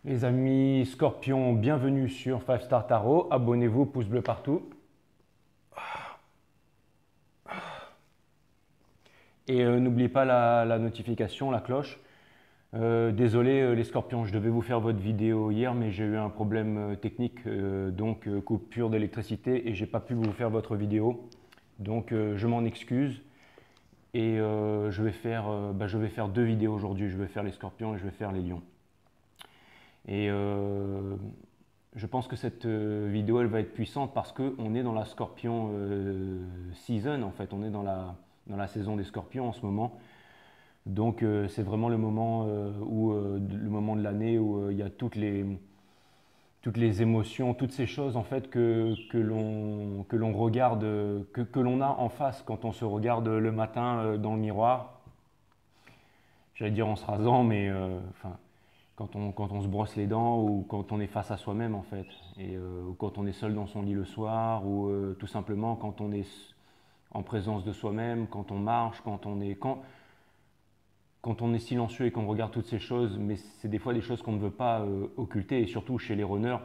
Les amis Scorpions, bienvenue sur 5 Star Tarot. Abonnez-vous, pouce bleu partout. Et n'oubliez pas la notification, la cloche. Désolé les Scorpions, je devais vous faire votre vidéo hier, mais j'ai eu un problème technique, donc coupure d'électricité et j'ai pas pu vous faire votre vidéo. Donc je m'en excuse et je vais faire deux vidéos aujourd'hui. Je vais faire les Scorpions et je vais faire les Lions. Et je pense que cette vidéo elle va être puissante parce qu'on est dans la Scorpion season, en fait, on est dans la saison des Scorpions en ce moment. Donc c'est vraiment le moment, le moment de l'année où il y a toutes les émotions, toutes ces choses en fait que l'on regarde, que l'on a en face quand on se regarde le matin dans le miroir. J'allais dire en se rasant, mais enfin, quand on se brosse les dents ou quand on est face à soi-même en fait, ou quand on est seul dans son lit le soir, ou tout simplement quand on est en présence de soi-même, quand on marche, quand on est silencieux et qu'on regarde toutes ces choses, mais c'est des fois des choses qu'on ne veut pas occulter, et surtout chez les runners.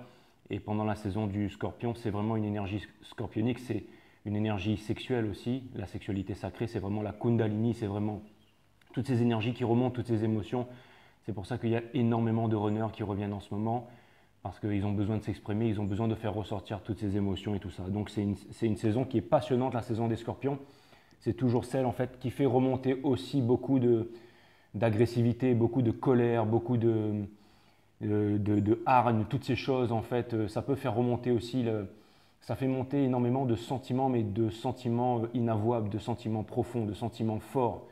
Et pendant la saison du Scorpion, c'est vraiment une énergie scorpionique, c'est une énergie sexuelle aussi, la sexualité sacrée, c'est vraiment la Kundalini, c'est vraiment toutes ces énergies qui remontent, toutes ces émotions. C'est pour ça qu'il y a énormément de runners qui reviennent en ce moment, parce qu'ils ont besoin de s'exprimer, ils ont besoin de faire ressortir toutes ces émotions et tout ça. Donc c'est une saison qui est passionnante, la saison des Scorpions. C'est toujours celle en fait qui fait remonter aussi beaucoup d'agressivité, beaucoup de colère, beaucoup de hargne, toutes ces choses en fait. Ça peut faire remonter aussi, ça fait monter énormément de sentiments, mais de sentiments inavouables, de sentiments profonds, de sentiments forts.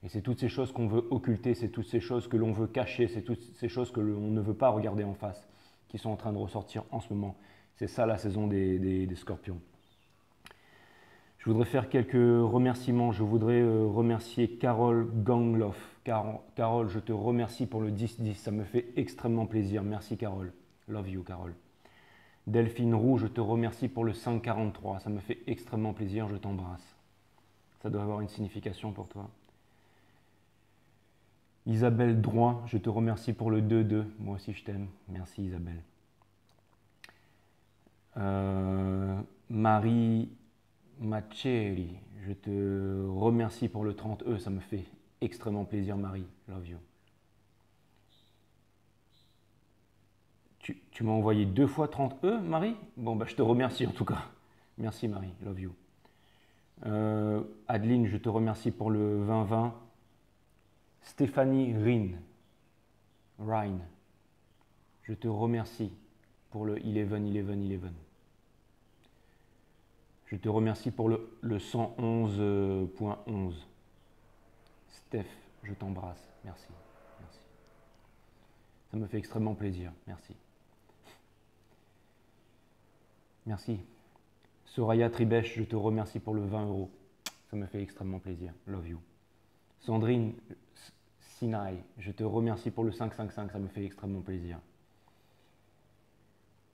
Et c'est toutes ces choses qu'on veut occulter, c'est toutes ces choses que l'on veut cacher, c'est toutes ces choses que l'on ne veut pas regarder en face, qui sont en train de ressortir en ce moment. C'est ça la saison des Scorpions. Je voudrais faire quelques remerciements. Je voudrais remercier Carole Gangloff. Carole, je te remercie pour le 10-10. Ça me fait extrêmement plaisir. Merci Carole. Love you Carole. Delphine Roux, je te remercie pour le 543. Ça me fait extrêmement plaisir. Je t'embrasse. Ça doit avoir une signification pour toi. Isabelle Drouin, je te remercie pour le 2-2. Moi aussi je t'aime. Merci Isabelle. Marie Macheri, je te remercie pour le 30E. Ça me fait extrêmement plaisir Marie. Love you. Tu m'as envoyé 2 fois 30E Marie? Bon bah je te remercie en tout cas. Merci Marie. Love you. Adeline, je te remercie pour le 20-20. Stéphanie Rhine, je te remercie pour le 11-11-11. Je te remercie pour le 111.11. Steph, je t'embrasse. Merci. Merci. Ça me fait extrêmement plaisir. Merci. Merci. Soraya Tribesh, je te remercie pour le 20 euros. Ça me fait extrêmement plaisir. Love you. Sandrine Sinai, je te remercie pour le 555. Ça me fait extrêmement plaisir.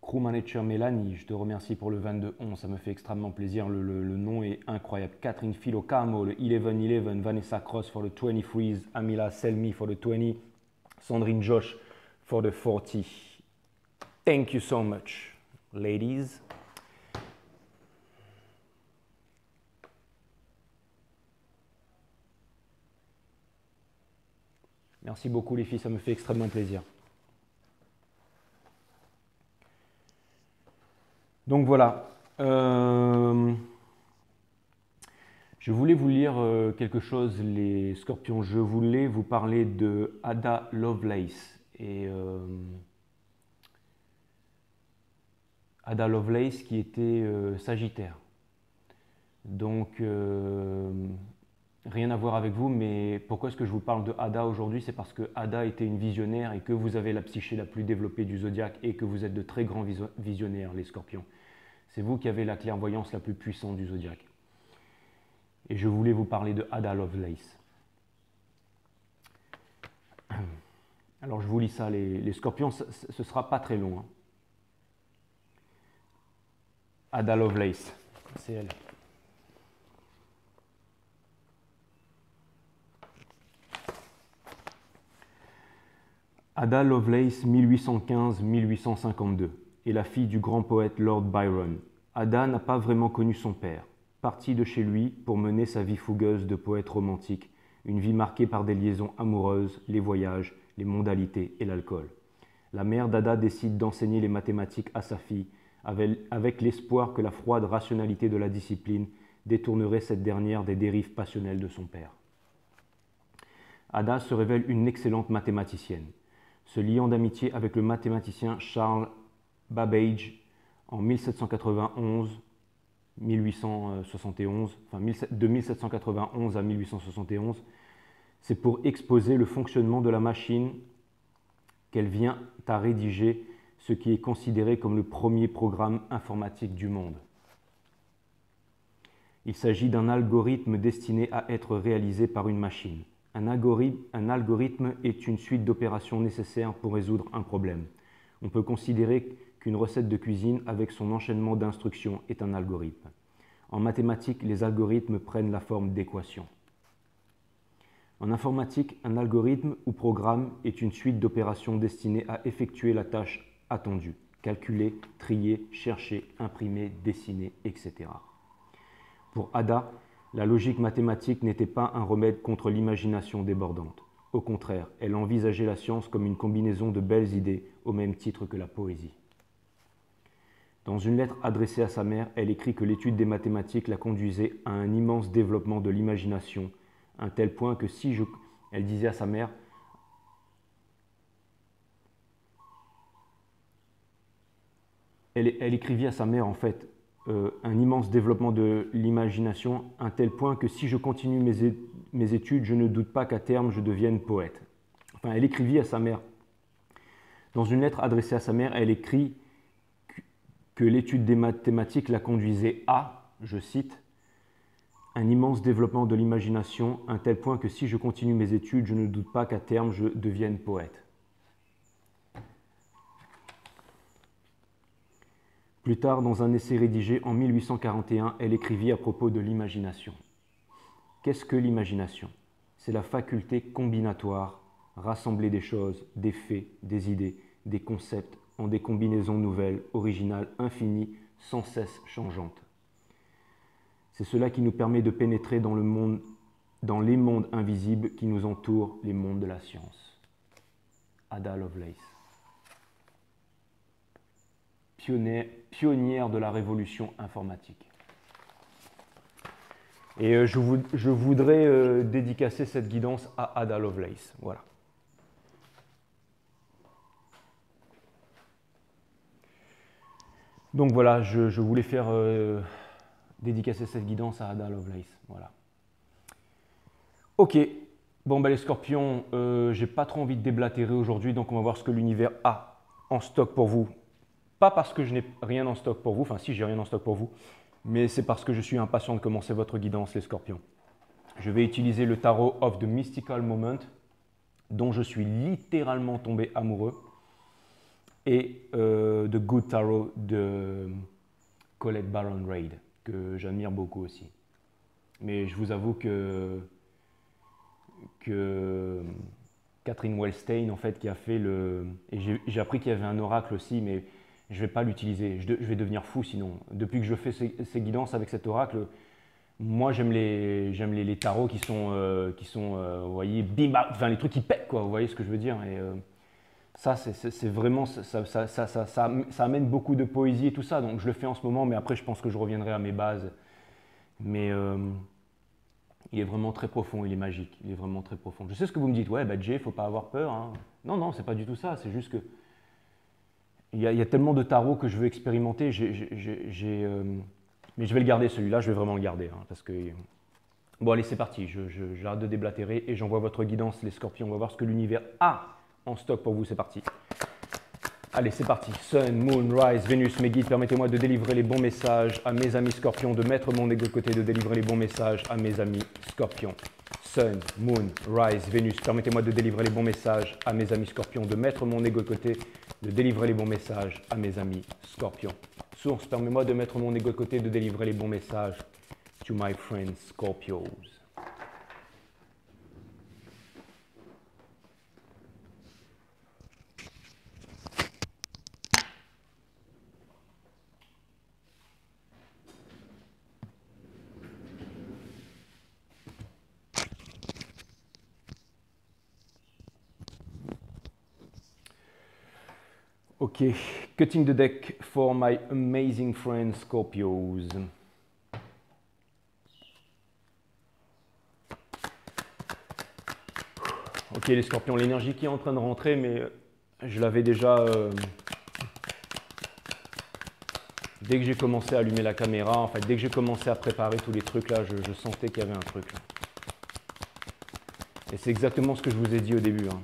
Crew Manager Mélanie, je te remercie pour le 22-11, ça me fait extrêmement plaisir, le nom est incroyable. Catherine Philo Camo, le 11-11, Vanessa Cross for the 20 freeze, Amila Selmi for the 20, Sandrine Josh for the 40. Thank you so much, ladies. Merci beaucoup les filles, ça me fait extrêmement plaisir. Donc voilà, je voulais vous lire quelque chose, les Scorpions. Je voulais vous parler de Ada Lovelace. Et Ada Lovelace qui était Sagittaire. Donc, rien à voir avec vous, mais pourquoi est-ce que je vous parle de Ada aujourd'hui? C'est parce que Ada était une visionnaire et que vous avez la psyché la plus développée du zodiaque et que vous êtes de très grands visionnaires, les Scorpions. C'est vous qui avez la clairvoyance la plus puissante du zodiaque. Et je voulais vous parler de Ada Lovelace. Alors je vous lis ça, les Scorpions, ce ne sera pas très long. Hein. Ada Lovelace, c'est elle. Ada Lovelace, 1815-1852, est la fille du grand poète Lord Byron. Ada n'a pas vraiment connu son père. Partie de chez lui pour mener sa vie fougueuse de poète romantique, une vie marquée par des liaisons amoureuses, les voyages, les mondalités et l'alcool. La mère d'Ada décide d'enseigner les mathématiques à sa fille, avec l'espoir que la froide rationalité de la discipline détournerait cette dernière des dérives passionnelles de son père. Ada se révèle une excellente mathématicienne, se liant d'amitié avec le mathématicien Charles Babbage en 1791, 1871, de 1791 à 1871, c'est pour exposer le fonctionnement de la machine qu'elle vient à rédiger ce qui est considéré comme le premier programme informatique du monde. Il s'agit d'un algorithme destiné à être réalisé par une machine. Un algorithme est une suite d'opérations nécessaires pour résoudre un problème. On peut considérer qu'une recette de cuisine avec son enchaînement d'instructions est un algorithme. En mathématiques, les algorithmes prennent la forme d'équations. En informatique, un algorithme ou programme est une suite d'opérations destinées à effectuer la tâche attendue, calculer, trier, chercher, imprimer, dessiner, etc. Pour Ada, la logique mathématique n'était pas un remède contre l'imagination débordante. Au contraire, elle envisageait la science comme une combinaison de belles idées au même titre que la poésie. Dans une lettre adressée à sa mère, elle écrit que l'étude des mathématiques la conduisait à un immense développement de l'imagination, à un tel point que si je... Elle disait à sa mère, elle écrivit à sa mère en fait, un immense développement de l'imagination, à un tel point que si je continue mes études, je ne doute pas qu'à terme je devienne poète. Enfin, elle écrivit à sa mère. Dans une lettre adressée à sa mère, elle écrit que l'étude des mathématiques la conduisait à, je cite, un immense développement de l'imagination, à un tel point que si je continue mes études, je ne doute pas qu'à terme je devienne poète. Plus tard, dans un essai rédigé en 1841, elle écrivit à propos de l'imagination. Qu'est-ce que l'imagination? C'est la faculté combinatoire, rassembler des choses, des faits, des idées, des concepts en des combinaisons nouvelles, originales, infinies, sans cesse changeantes. C'est cela qui nous permet de pénétrer dans les mondes invisibles qui nous entourent, les mondes de la science. Ada Lovelace. Pionnière de la révolution informatique. Et je voudrais dédicacer cette guidance à Ada Lovelace. Voilà. Donc voilà, je voulais faire dédicacer cette guidance à Ada Lovelace. Voilà. Ok, bon ben les scorpions, j'ai pas trop envie de déblatérer aujourd'hui, donc on va voir ce que l'univers a en stock pour vous. Pas parce que je n'ai rien en stock pour vous, enfin si j'ai rien en stock pour vous, mais c'est parce que je suis impatient de commencer votre guidance les scorpions. Je vais utiliser le tarot of the Mystical Moment, dont je suis littéralement tombé amoureux, et The Good Tarot de Colette Baron Reid, que j'admire beaucoup aussi. Mais je vous avoue que Catherine Wellstein, en fait, qui a fait le... Et j'ai appris qu'il y avait un oracle aussi, mais je ne vais pas l'utiliser. Je vais devenir fou sinon. Depuis que je fais ces guidances avec cet oracle, moi j'aime les tarots qui sont vous voyez, bim, bam, enfin les trucs qui pètent, quoi. Vous voyez ce que je veux dire? Et ça, c'est vraiment, ça amène beaucoup de poésie et tout ça. Donc je le fais en ce moment, mais après je pense que je reviendrai à mes bases. Mais il est vraiment très profond, il est magique, il est vraiment très profond. Je sais ce que vous me dites, ouais, bah Jay, faut pas avoir peur. Hein. Non, non, c'est pas du tout ça, c'est juste que il y a tellement de tarots que je veux expérimenter, mais je vais le garder celui-là, je vais vraiment le garder. Hein, parce que... Bon, allez, c'est parti, j'arrête de déblatérer et j'envoie votre guidance, les scorpions. On va voir ce que l'univers a en stock pour vous, c'est parti. Allez, c'est parti. Sun, Moon, Rise, Vénus, mes guides, permettez-moi de délivrer les bons messages à mes amis scorpions, de mettre mon ego de côté, de délivrer les bons messages à mes amis scorpions. Sun, Moon, Rise, Vénus, permettez-moi de délivrer les bons messages à mes amis scorpions, de mettre mon ego de côté, de délivrer les bons messages à mes amis scorpions. Source, permets-moi de mettre mon ego de côté, de délivrer les bons messages to my friends Scorpios. Ok, cutting the deck for my amazing friends Scorpios. Ok les Scorpions, l'énergie qui est en train de rentrer, mais je l'avais déjà... dès que j'ai commencé à allumer la caméra, en fait, dès que j'ai commencé à préparer tous les trucs là, je sentais qu'il y avait un truc là. Et c'est exactement ce que je vous ai dit au début. Hein.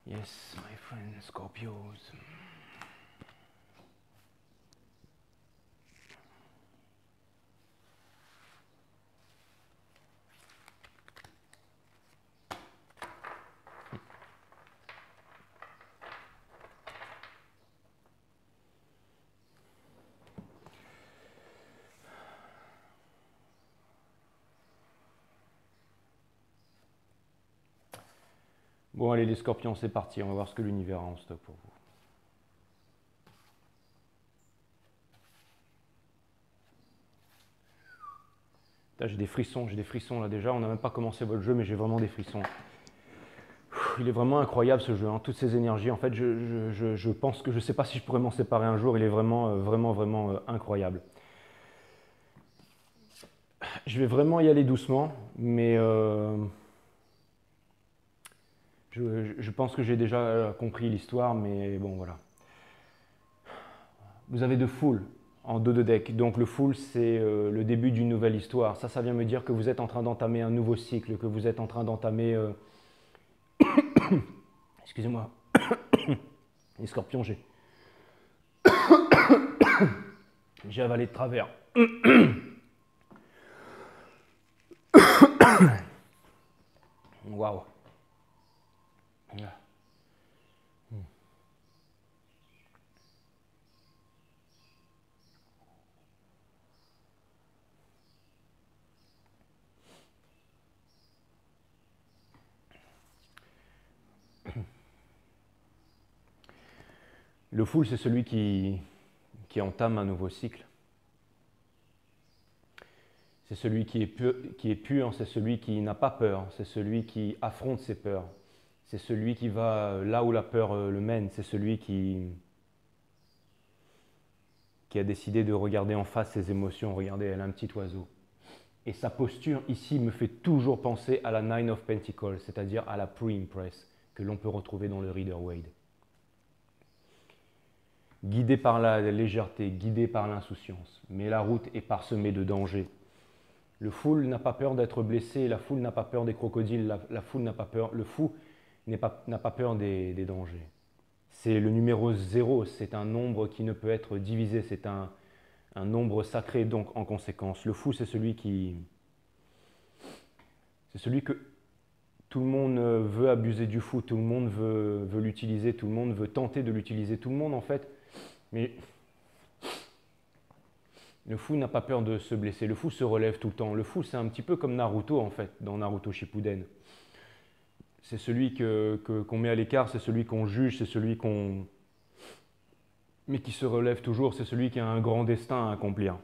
Yes, my friend Scorpios. Bon allez les Scorpions, c'est parti, on va voir ce que l'univers a en stock pour vous. J'ai des frissons là déjà, on n'a même pas commencé votre jeu mais j'ai vraiment des frissons. Il est vraiment incroyable ce jeu, hein. Toutes ces énergies, en fait je pense que je ne sais pas si je pourrais m'en séparer un jour, il est vraiment incroyable. Je vais vraiment y aller doucement, mais je pense que j'ai déjà compris l'histoire, mais bon voilà. Vous avez de full en dos de deck, donc le full c'est le début d'une nouvelle histoire. Ça vient me dire que vous êtes en train d'entamer un nouveau cycle, que vous êtes en train d'entamer... Excusez-moi, les Scorpions, j'ai avalé de travers. Waouh. Le full, c'est celui qui entame un nouveau cycle. C'est celui qui est pur, c'est celui qui n'a pas peur, c'est celui qui affronte ses peurs. C'est celui qui va là où la peur le mène, c'est celui qui a décidé de regarder en face ses émotions. Regardez, elle a un petit oiseau. Et sa posture ici me fait toujours penser à la Nine of Pentacles, c'est-à-dire à la Pre-Impress, que l'on peut retrouver dans le Rider-Waite. Guidé par la légèreté, guidé par l'insouciance, mais la route est parsemée de dangers. Le foule n'a pas peur d'être blessé, la foule n'a pas peur des crocodiles, la foule n'a pas peur, le fou n'a pas peur des dangers. C'est le numéro 0, c'est un nombre qui ne peut être divisé, c'est un nombre sacré donc en conséquence. Le fou c'est celui que tout le monde veut abuser du fou, tout le monde veut l'utiliser, tout le monde veut tenter de l'utiliser, tout le monde en fait, mais le fou n'a pas peur de se blesser, le fou se relève tout le temps. Le fou, c'est un petit peu comme Naruto, en fait, dans Naruto Shippuden. C'est celui qu'on met à l'écart, c'est celui qu'on juge, c'est celui qu'on... mais qui se relève toujours, c'est celui qui a un grand destin à accomplir.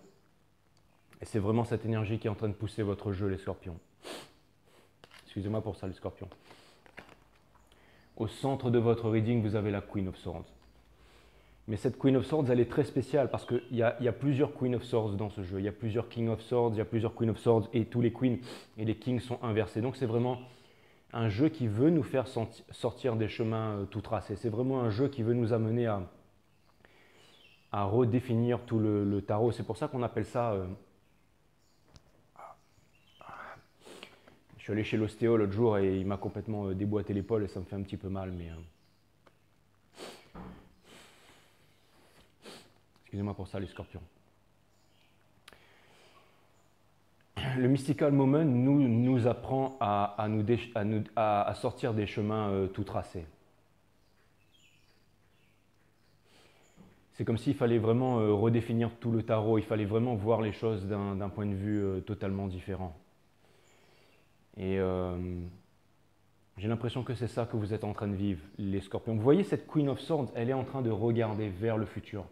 Et c'est vraiment cette énergie qui est en train de pousser votre jeu, les Scorpions. Excusez-moi pour ça, les Scorpions. Au centre de votre reading, vous avez la Queen of Swords. Mais cette Queen of Swords, elle est très spéciale parce qu'il y a plusieurs Queen of Swords dans ce jeu. Il y a plusieurs King of Swords, il y a plusieurs Queen of Swords et tous les Queens et les Kings sont inversés. Donc c'est vraiment un jeu qui veut nous faire sortir des chemins tout tracés. C'est vraiment un jeu qui veut nous amener à redéfinir tout le tarot. C'est pour ça qu'on appelle ça... Je suis allé chez l'ostéo l'autre jour et il m'a complètement déboîté l'épaule et ça me fait un petit peu mal, mais... Excusez-moi pour ça, les Scorpions. Le Mystical Moment nous apprend à sortir des chemins tout tracés. c'est comme s'il fallait vraiment redéfinir tout le tarot, il fallait vraiment voir les choses d'un point de vue totalement différent. Et j'ai l'impression que c'est ça que vous êtes en train de vivre, les scorpions. Vous voyez cette Queen of Swords, elle est en train de regarder vers le futur.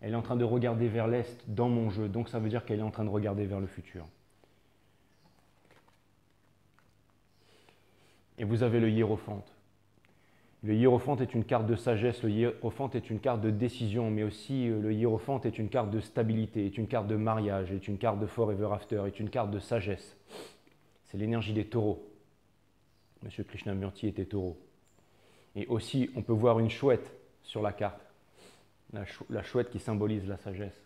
Elle est en train de regarder vers l'Est dans mon jeu, donc ça veut dire qu'elle est en train de regarder vers le futur. Et vous avez le hiérophante. Le hiérophante est une carte de sagesse, le hiérophante est une carte de décision, mais aussi le hiérophante est une carte de stabilité, est une carte de mariage, est une carte de forever after, est une carte de sagesse. C'est l'énergie des taureaux. Monsieur Krishnamurti était taureau. Et aussi, on peut voir une chouette sur la carte. La chouette qui symbolise la sagesse.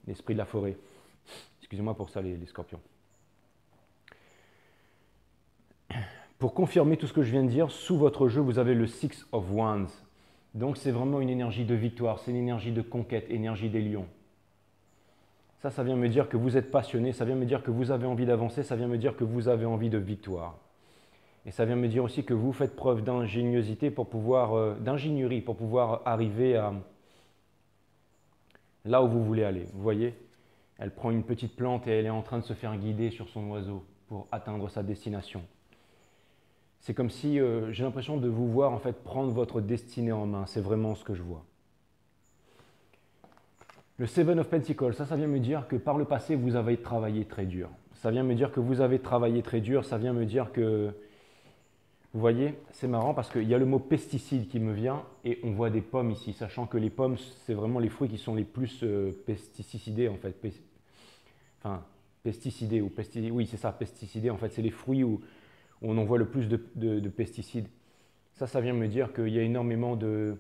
L'esprit de la forêt. Excusez-moi pour ça, les scorpions. Pour confirmer tout ce que je viens de dire, sous votre jeu, vous avez le Six of Wands. Donc c'est vraiment une énergie de victoire, c'est une énergie de conquête, énergie des lions. Ça vient me dire que vous êtes passionné, ça vient me dire que vous avez envie d'avancer, ça vient me dire que vous avez envie de victoire. Et ça vient me dire aussi que vous faites preuve d'ingéniosité pour pouvoir, d'ingénierie pour pouvoir arriver à là où vous voulez aller. Vous voyez, elle prend une petite plante et elle est en train de se faire guider sur son oiseau pour atteindre sa destination. C'est comme si j'ai l'impression de vous voir en fait prendre votre destinée en main. C'est vraiment ce que je vois. Le Seven of Pentacles, ça vient me dire que par le passé, vous avez travaillé très dur. Ça vient me dire que vous avez travaillé très dur. Ça vient me dire que, vous voyez, c'est marrant parce qu'il y a le mot pesticide qui me vient et on voit des pommes ici, sachant que les pommes, c'est vraiment les fruits qui sont les plus pesticidés en fait. Enfin, pesticidés ou pesticidés, oui c'est ça, pesticidés en fait, c'est les fruits où on en voit le plus de pesticides. Ça vient me dire qu'il y a énormément de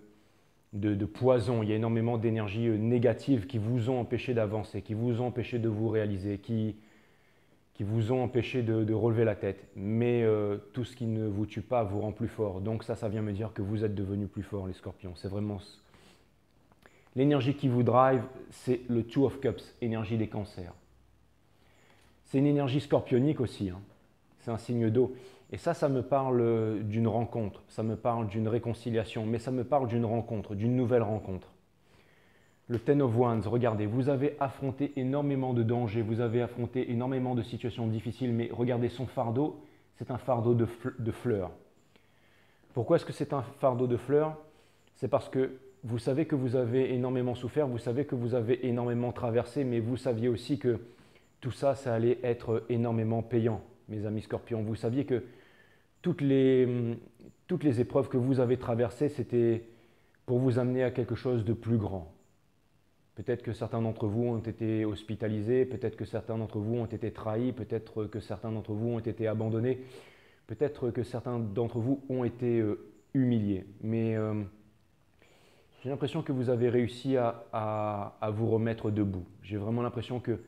poison, il y a énormément d'énergie négative qui vous ont empêché d'avancer, qui vous ont empêché de vous réaliser, qui vous ont empêché de relever la tête. Mais tout ce qui ne vous tue pas vous rend plus fort. Donc ça vient me dire que vous êtes devenus plus forts, les scorpions. C'est vraiment l'énergie qui vous drive, c'est le Two of Cups, énergie des cancers. C'est une énergie scorpionique aussi, hein. C'est un signe d'eau. Et ça me parle d'une rencontre, ça me parle d'une réconciliation, mais ça me parle d'une rencontre, d'une nouvelle rencontre. Le Ten of Wands, regardez, vous avez affronté énormément de dangers, vous avez affronté énormément de situations difficiles, mais regardez son fardeau, c'est un fardeau de fleurs. Pourquoi est-ce que c'est un fardeau de fleurs? C'est parce que vous savez que vous avez énormément souffert, vous savez que vous avez énormément traversé, mais vous saviez aussi que tout ça, ça allait être énormément payant. Mes amis scorpions, vous saviez que toutes les épreuves que vous avez traversées, c'était pour vous amener à quelque chose de plus grand. Peut-être que certains d'entre vous ont été hospitalisés, peut-être que certains d'entre vous ont été trahis, peut-être que certains d'entre vous ont été abandonnés, peut-être que certains d'entre vous ont été humiliés. Mais j'ai l'impression que vous avez réussi à vous remettre debout. J'ai vraiment l'impression que,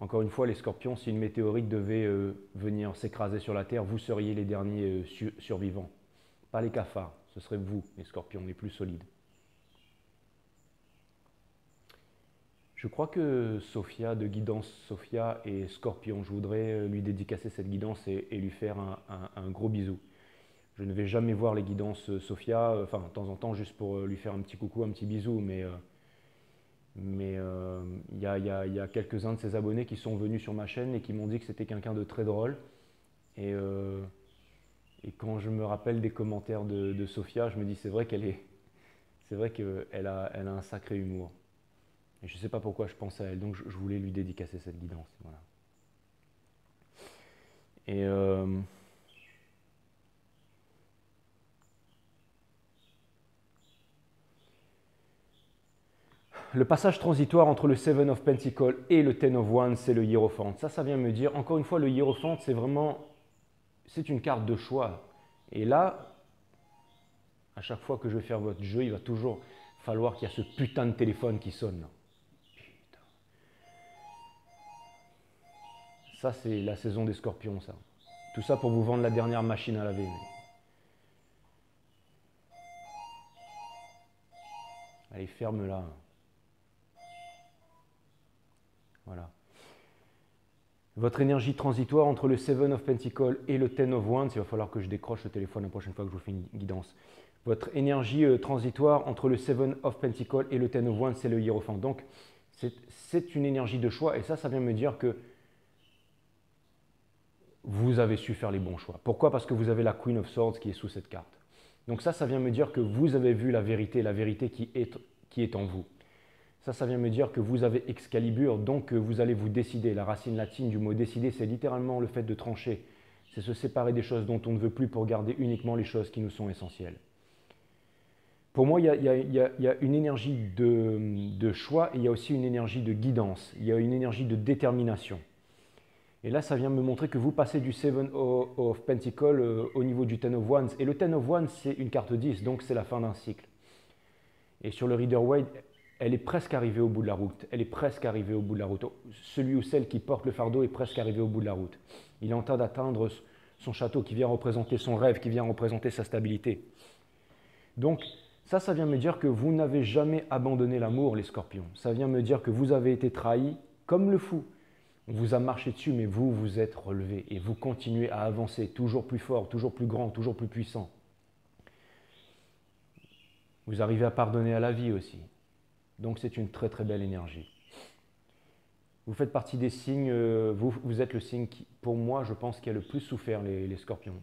encore une fois, les scorpions, si une météorite devait venir s'écraser sur la Terre, vous seriez les derniers survivants. Pas les cafards, ce serait vous, les scorpions, les plus solides. Je crois que Sophia, de Guidance Sophia et Scorpion, je voudrais lui dédicacer cette guidance et lui faire un gros bisou. Je ne vais jamais voir les guidances Sophia, enfin de temps en temps juste pour lui faire un petit coucou, un petit bisou, mais il y a quelques-uns de ses abonnés qui sont venus sur ma chaîne et qui m'ont dit que c'était quelqu'un de très drôle. Et quand je me rappelle des commentaires de Sophia, je me dis c'est vrai qu'elle a un sacré humour. Et je ne sais pas pourquoi je pense à elle, donc je voulais lui dédicacer cette guidance. Voilà. Et le passage transitoire entre le Seven of Pentacles et le Ten of Wands, c'est le hiérophante. Ça vient me dire, encore une fois, le hiérophante, c'est une carte de choix. Et là, à chaque fois que je vais faire votre jeu, il va toujours falloir qu'il y ait ce putain de téléphone qui sonne. Là. Putain. Ça, c'est la saison des scorpions, ça. Tout ça pour vous vendre la dernière machine à laver. Allez, ferme-la. Voilà. Votre énergie transitoire entre le Seven of Pentacles et le Ten of Wands, il va falloir que je décroche le téléphone la prochaine fois que je vous fais une guidance. Votre énergie transitoire entre le Seven of Pentacles et le Ten of Wands, c'est le Hiérophant. Donc, c'est une énergie de choix. Et ça vient me dire que vous avez su faire les bons choix. Pourquoi? Parce que vous avez la Queen of Swords qui est sous cette carte. Donc ça vient me dire que vous avez vu la vérité qui est en vous. Ça vient me dire que vous avez Excalibur, donc vous allez vous décider. La racine latine du mot décider, c'est littéralement le fait de trancher. C'est se séparer des choses dont on ne veut plus pour garder uniquement les choses qui nous sont essentielles. Pour moi, il y a une énergie de choix et il y a aussi une énergie de guidance. Il y a une énergie de détermination. Et là, ça vient me montrer que vous passez du Seven of Pentacles au niveau du Ten of Wands. Et le Ten of Wands, c'est une carte 10, donc c'est la fin d'un cycle. Et sur le Rider-Waite, elle est presque arrivée au bout de la route. Elle est presque arrivée au bout de la route. Celui ou celle qui porte le fardeau est presque arrivé au bout de la route. Il est en train d'atteindre son château qui vient représenter son rêve, qui vient représenter sa stabilité. Donc, ça vient me dire que vous n'avez jamais abandonné l'amour, les scorpions. Ça vient me dire que vous avez été trahis comme le fou. On vous a marché dessus, mais vous vous êtes relevé et vous continuez à avancer toujours plus fort, toujours plus grand, toujours plus puissant. Vous arrivez à pardonner à la vie aussi. Donc c'est une très très belle énergie. Vous faites partie des signes, vous êtes le signe qui, pour moi, je pense, qui a le plus souffert les scorpions.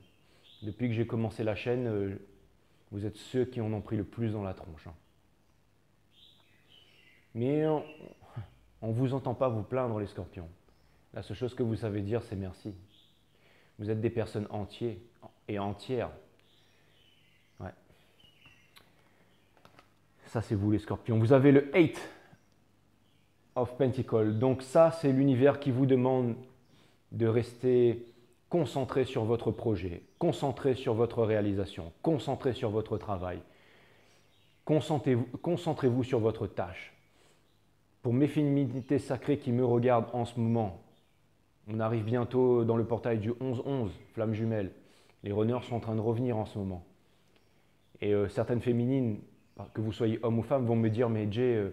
Depuis que j'ai commencé la chaîne, vous êtes ceux qui en ont pris le plus dans la tronche. Mais on ne vous entend pas vous plaindre, les scorpions. La seule chose que vous savez dire, c'est merci. Vous êtes des personnes entières et entières. Ouais. Ça, c'est vous, les scorpions. Vous avez le 8 of Pentacles. Donc ça, c'est l'univers qui vous demande de rester concentré sur votre projet, concentré sur votre réalisation, concentré sur votre travail. Concentrez-vous sur votre tâche. Pour mes fémininités sacrées qui me regardent en ce moment, on arrive bientôt dans le portail du 11-11, flamme jumelle. Les runners sont en train de revenir en ce moment. Et certaines féminines, que vous soyez homme ou femme, vont me dire « Mais Jay,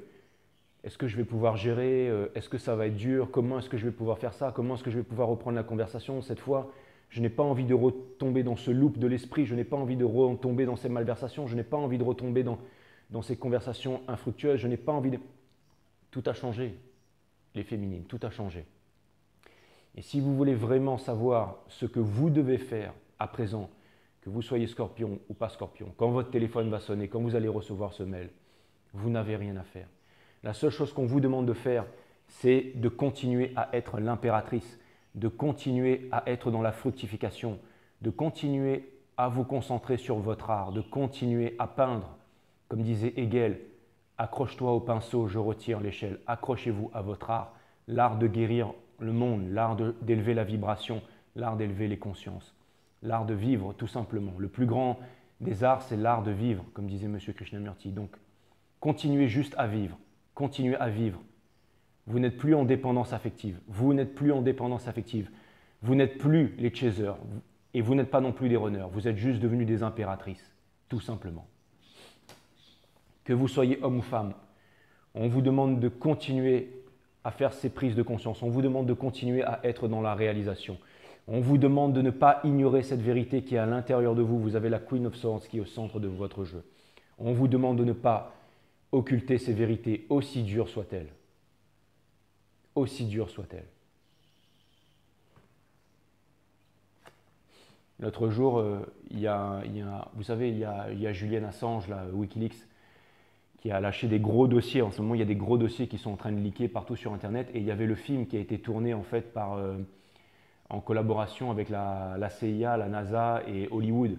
est-ce que je vais pouvoir gérer? Est-ce que ça va être dur? Comment est-ce que je vais pouvoir faire ça? Comment est-ce que je vais pouvoir reprendre la conversation cette fois? Je n'ai pas envie de retomber dans ce loop de l'esprit, je n'ai pas envie de retomber dans ces malversations, je n'ai pas envie de retomber dans ces conversations infructueuses, je n'ai pas envie de… » Tout a changé, les féminines, tout a changé. Et si vous voulez vraiment savoir ce que vous devez faire à présent, que vous soyez scorpion ou pas scorpion, quand votre téléphone va sonner, quand vous allez recevoir ce mail, vous n'avez rien à faire. La seule chose qu'on vous demande de faire, c'est de continuer à être l'impératrice, de continuer à être dans la fructification, de continuer à vous concentrer sur votre art, de continuer à peindre. Comme disait Hegel, accroche-toi au pinceau, je retire l'échelle. Accrochez-vous à votre art, l'art de guérir le monde, l'art d'élever la vibration, l'art d'élever les consciences, l'art de vivre tout simplement. Le plus grand des arts, c'est l'art de vivre, comme disait M. Krishnamurti. Donc, continuez juste à vivre, continuez à vivre. Vous n'êtes plus en dépendance affective, vous n'êtes plus en dépendance affective, vous n'êtes plus les chasers et vous n'êtes pas non plus des runners, vous êtes juste devenus des impératrices, tout simplement. Que vous soyez homme ou femme, on vous demande de continuer à faire ces prises de conscience. On vous demande de continuer à être dans la réalisation. On vous demande de ne pas ignorer cette vérité qui est à l'intérieur de vous. Vous avez la Queen of Swords qui est au centre de votre jeu. On vous demande de ne pas occulter ces vérités, aussi dures soient-elles. Aussi dures soient-elles. L'autre jour, vous savez, il y a Julian Assange, là, Wikileaks, qui a lâché des gros dossiers. En ce moment, il y a des gros dossiers qui sont en train de leaker partout sur Internet. Et il y avait le film qui a été tourné en fait en collaboration avec la CIA, la NASA et Hollywood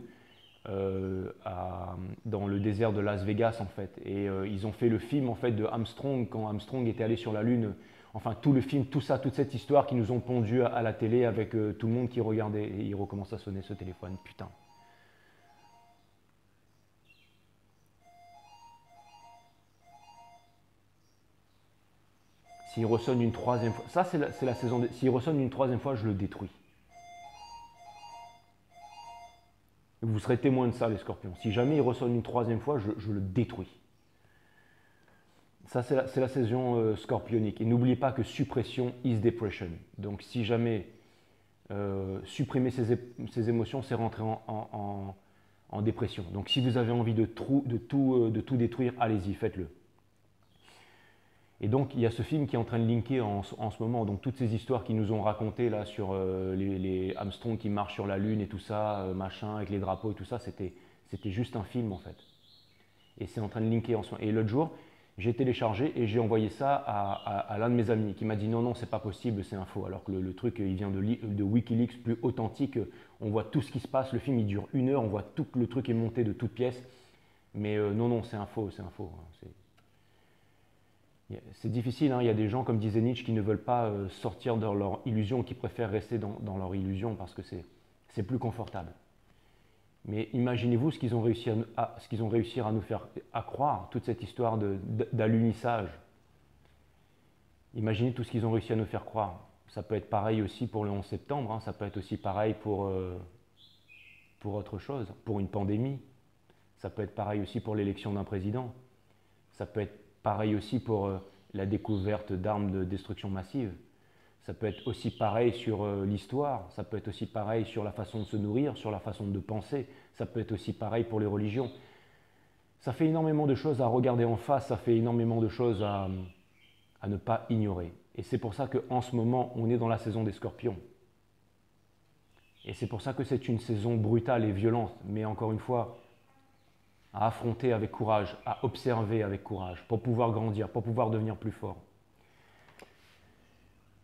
dans le désert de Las Vegas en fait. Et ils ont fait le film en fait de Armstrong quand Armstrong était allé sur la Lune. Enfin, tout le film, tout ça, toute cette histoire qui nous ont pondu à la télé avec tout le monde qui regardait. Et il recommence à sonner ce téléphone. Putain. S'il ressonne une troisième fois, ça c'est la saison, s'il ressonne une troisième fois, je le détruis. Vous serez témoin de ça, les scorpions. Si jamais il ressonne une troisième fois, je le détruis. Ça, c'est la saison scorpionique. Et n'oubliez pas que suppression is depression. Donc, si jamais supprimer ces émotions, c'est rentrer en dépression. Donc si vous avez envie de tout détruire, allez-y, faites-le. Et donc il y a ce film qui est en train de linker en ce moment, donc toutes ces histoires qu'ils nous ont racontées là sur les Armstrong qui marchent sur la Lune et tout ça, machin, avec les drapeaux et tout ça, c'était juste un film en fait. Et c'est en train de linker en ce moment. Et l'autre jour, j'ai téléchargé et j'ai envoyé ça à l'un de mes amis qui m'a dit non, non, c'est pas possible, c'est un faux. Alors que le truc, il vient de Wikileaks, plus authentique. On voit tout ce qui se passe. Le film, il dure 1 heure. On voit tout le truc est monté de toutes pièces. Mais non, non, c'est un faux, c'est un faux. C'est difficile. Hein. Il y a des gens, comme disait Nietzsche, qui ne veulent pas sortir de leur illusion, qui préfèrent rester dans leur illusion parce que c'est plus confortable. Mais imaginez-vous ce qu'ils ont réussi à nous faire croire, toute cette histoire d'alunissage. Imaginez tout ce qu'ils ont réussi à nous faire croire. Ça peut être pareil aussi pour le 11 septembre, hein, ça peut être aussi pareil pour autre chose, pour une pandémie. Ça peut être pareil aussi pour l'élection d'un président. Ça peut être pareil aussi pour la découverte d'armes de destruction massive. Ça peut être aussi pareil sur l'histoire, ça peut être aussi pareil sur la façon de se nourrir, sur la façon de penser, ça peut être aussi pareil pour les religions. Ça fait énormément de choses à regarder en face, ça fait énormément de choses à ne pas ignorer. Et c'est pour ça qu'en ce moment, on est dans la saison des scorpions. Et c'est pour ça que c'est une saison brutale et violente, mais encore une fois, à affronter avec courage, à observer avec courage, pour pouvoir grandir, pour pouvoir devenir plus fort.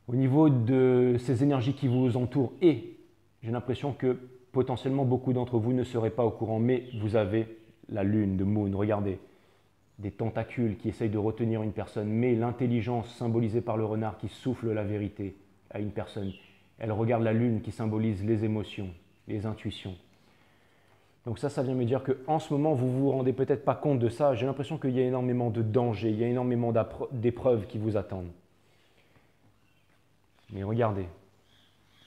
Au niveau de ces énergies qui vous entourent, et j'ai l'impression que potentiellement beaucoup d'entre vous ne seraient pas au courant, mais vous avez la lune de Moon, regardez, des tentacules qui essayent de retenir une personne, mais l'intelligence symbolisée par le renard qui souffle la vérité à une personne, elle regarde la lune qui symbolise les émotions, les intuitions. Donc ça vient me dire qu'en ce moment, vous ne vous rendez peut-être pas compte de ça, j'ai l'impression qu'il y a énormément de dangers, il y a énormément d'épreuves qui vous attendent. Mais regardez,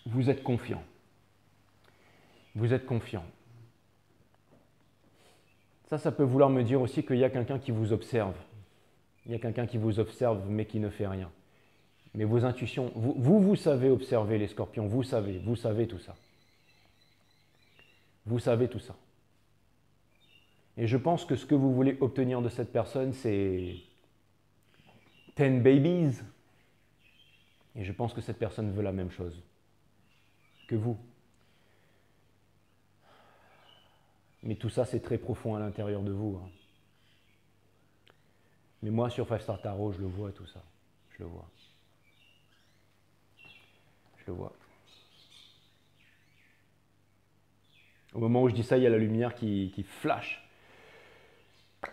vous êtes confiant. Vous êtes confiant. Ça peut vouloir me dire aussi qu'il y a quelqu'un qui vous observe. Il y a quelqu'un qui vous observe mais qui ne fait rien. Mais vos intuitions, vous savez observer les scorpions, vous savez tout ça. Vous savez tout ça. Et je pense que ce que vous voulez obtenir de cette personne, c'est 10 babies. Et je pense que cette personne veut la même chose que vous. Mais tout ça, c'est très profond à l'intérieur de vous. Hein. Mais moi, sur 5 Star Tarot, je le vois tout ça. Je le vois. Je le vois. Au moment où je dis ça, il y a la lumière qui flash.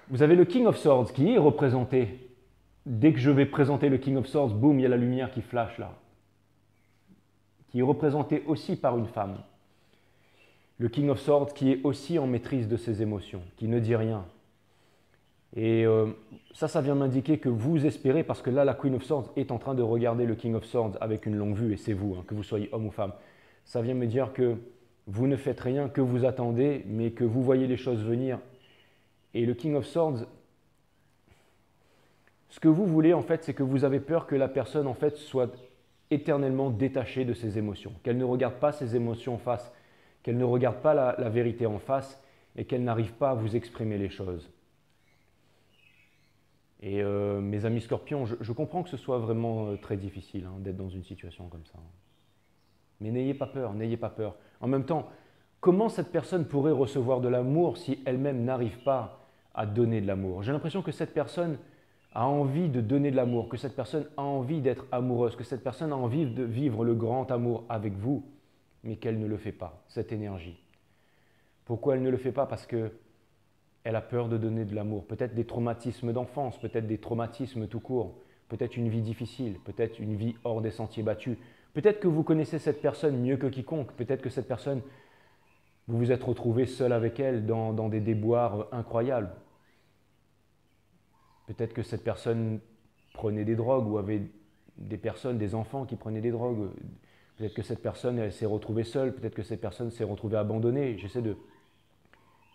Vous avez le King of Swords qui est représenté. Dès que je vais présenter le King of Swords, boum, il y a la lumière qui flash là. Qui est représenté aussi par une femme. Le King of Swords qui est aussi en maîtrise de ses émotions, qui ne dit rien. Et ça vient m'indiquer que vous espérez, parce que là, la Queen of Swords est en train de regarder le King of Swords avec une longue vue, et c'est vous, hein, que vous soyez homme ou femme. Ça vient me dire que vous ne faites rien, que vous attendez, mais que vous voyez les choses venir. Et le King of Swords, ce que vous voulez, en fait, c'est que vous avez peur que la personne, en fait, soit éternellement détachée de ses émotions, qu'elle ne regarde pas ses émotions en face, qu'elle ne regarde pas la vérité en face et qu'elle n'arrive pas à vous exprimer les choses. Et mes amis scorpions, je comprends que ce soit vraiment très difficile hein, d'être dans une situation comme ça. Mais n'ayez pas peur, n'ayez pas peur. En même temps, comment cette personne pourrait recevoir de l'amour si elle-même n'arrive pas à donner de l'amour? J'ai l'impression que cette personne a envie de donner de l'amour, que cette personne a envie d'être amoureuse, que cette personne a envie de vivre le grand amour avec vous, mais qu'elle ne le fait pas, cette énergie. Pourquoi elle ne le fait pas? Parce qu'elle a peur de donner de l'amour. Peut-être des traumatismes d'enfance, peut-être des traumatismes tout court, peut-être une vie difficile, peut-être une vie hors des sentiers battus. Peut-être que vous connaissez cette personne mieux que quiconque, peut-être que cette personne, vous vous êtes retrouvé seul avec elle dans des déboires incroyables. Peut-être que cette personne prenait des drogues ou avait des enfants qui prenaient des drogues. Peut-être que cette personne elle s'est retrouvée seule, peut-être que cette personne s'est retrouvée abandonnée. J'essaie de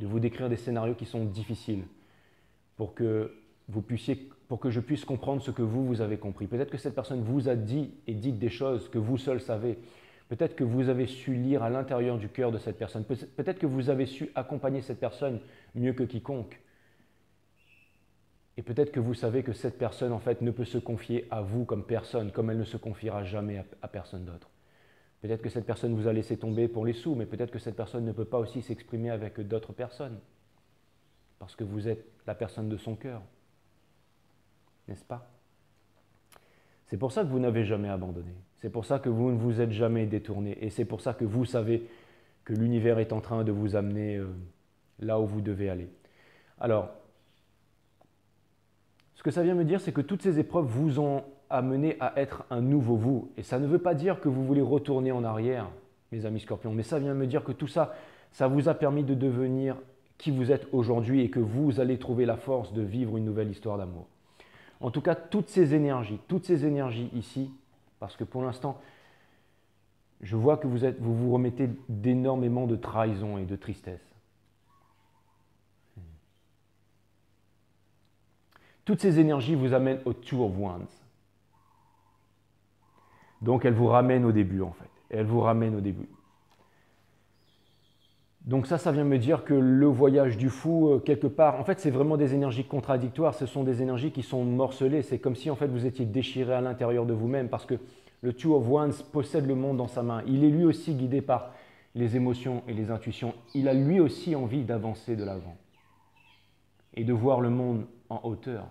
vous décrire des scénarios qui sont difficiles pour que je puisse comprendre ce que vous avez compris. Peut-être que cette personne vous a dit et dit des choses que vous seul savez. Peut-être que vous avez su lire à l'intérieur du cœur de cette personne. Peut-être que vous avez su accompagner cette personne mieux que quiconque. Et peut-être que vous savez que cette personne, en fait, ne peut se confier à vous comme personne, comme elle ne se confiera jamais à personne d'autre. Peut-être que cette personne vous a laissé tomber pour les sous, mais peut-être que cette personne ne peut pas aussi s'exprimer avec d'autres personnes. Parce que vous êtes la personne de son cœur. N'est-ce pas? C'est pour ça que vous n'avez jamais abandonné. C'est pour ça que vous ne vous êtes jamais détourné. Et c'est pour ça que vous savez que l'univers est en train de vous amener là où vous devez aller. Alors, ce que ça vient me dire, c'est que toutes ces épreuves vous ont amené à être un nouveau vous. Et ça ne veut pas dire que vous voulez retourner en arrière, mes amis scorpions, mais ça vient me dire que tout ça, ça vous a permis de devenir qui vous êtes aujourd'hui et que vous allez trouver la force de vivre une nouvelle histoire d'amour. En tout cas, toutes ces énergies ici, parce que pour l'instant, je vois que vous vous remettez d'énormément de trahison et de tristesse. Toutes ces énergies vous amènent au Two of Wands. Donc, elles vous ramènent au début, en fait. Elles vous ramènent au début. Donc ça vient me dire que le voyage du fou, quelque part, en fait, c'est vraiment des énergies contradictoires. Ce sont des énergies qui sont morcelées. C'est comme si, en fait, vous étiez déchiré à l'intérieur de vous-même parce que le Two of Wands possède le monde dans sa main. Il est lui aussi guidé par les émotions et les intuitions. Il a lui aussi envie d'avancer de l'avant et de voir le monde en hauteur,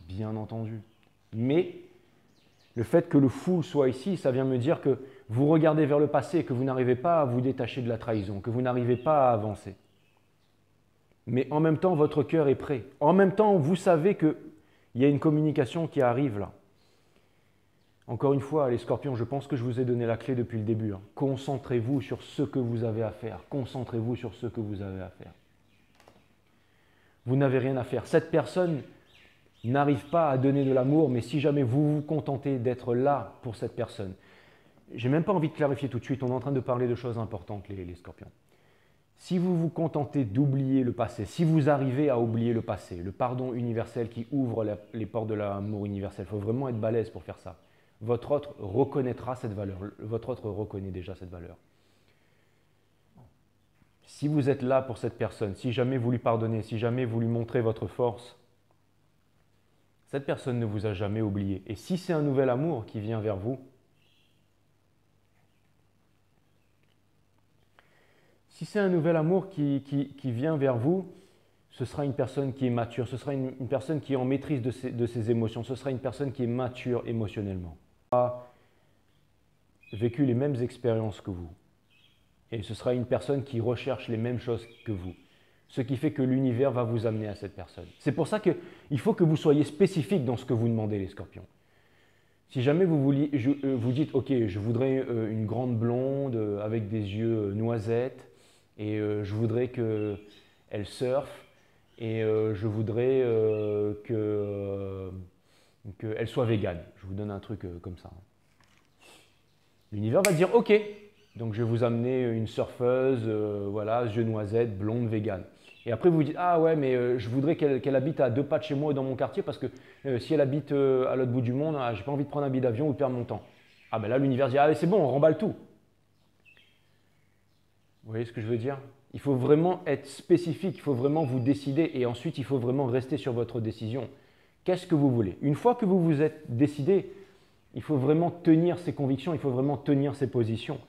bien entendu. Mais le fait que le fou soit ici, ça vient me dire que vous regardez vers le passé et que vous n'arrivez pas à vous détacher de la trahison, que vous n'arrivez pas à avancer. Mais en même temps, votre cœur est prêt. En même temps, vous savez qu'il y a une communication qui arrive là. Encore une fois, les scorpions, je pense que je vous ai donné la clé depuis le début. Concentrez-vous sur ce que vous avez à faire. Concentrez-vous sur ce que vous avez à faire. Vous n'avez rien à faire. Cette personne n'arrive pas à donner de l'amour, mais si jamais vous vous contentez d'être là pour cette personne, j'ai même pas envie de clarifier tout de suite, on est en train de parler de choses importantes, les scorpions. Si vous vous contentez d'oublier le passé, si vous arrivez à oublier le passé, le pardon universel qui ouvre les portes de l'amour universel, il faut vraiment être balèze pour faire ça. Votre autre reconnaîtra cette valeur, votre autre reconnaît déjà cette valeur. Si vous êtes là pour cette personne, si jamais vous lui pardonnez, si jamais vous lui montrez votre force, cette personne ne vous a jamais oublié. Et si c'est un nouvel amour qui vient vers vous, si c'est un nouvel amour qui vient vers vous, ce sera une personne qui est mature, ce sera une personne qui est en maîtrise de ses émotions, ce sera une personne qui est mature émotionnellement, qui a vécu les mêmes expériences que vous. Et ce sera une personne qui recherche les mêmes choses que vous. Ce qui fait que l'univers va vous amener à cette personne. C'est pour ça qu'il faut que vous soyez spécifique dans ce que vous demandez, les scorpions. Si jamais vous dites, ok, je voudrais une grande blonde avec des yeux noisettes, et je voudrais qu'elle surfe, et je voudrais qu'elle soit végane. Je vous donne un truc comme ça. L'univers va dire, ok, donc je vais vous amener une surfeuse, voilà, yeux noisettes, blonde, végane. Et après, vous vous dites, ah ouais, mais je voudrais qu'elle habite à 2 pas de chez moi dans mon quartier parce que si elle habite à l'autre bout du monde, j'ai pas envie de prendre un billet d'avion ou de perdre mon temps. Ah ben là, l'univers dit, ah c'est bon, on remballe tout. Vous voyez ce que je veux dire? Il faut vraiment être spécifique, il faut vraiment vous décider et ensuite, il faut vraiment rester sur votre décision. Qu'est-ce que vous voulez? Une fois que vous vous êtes décidé, il faut vraiment tenir ses convictions, il faut vraiment tenir ses positions.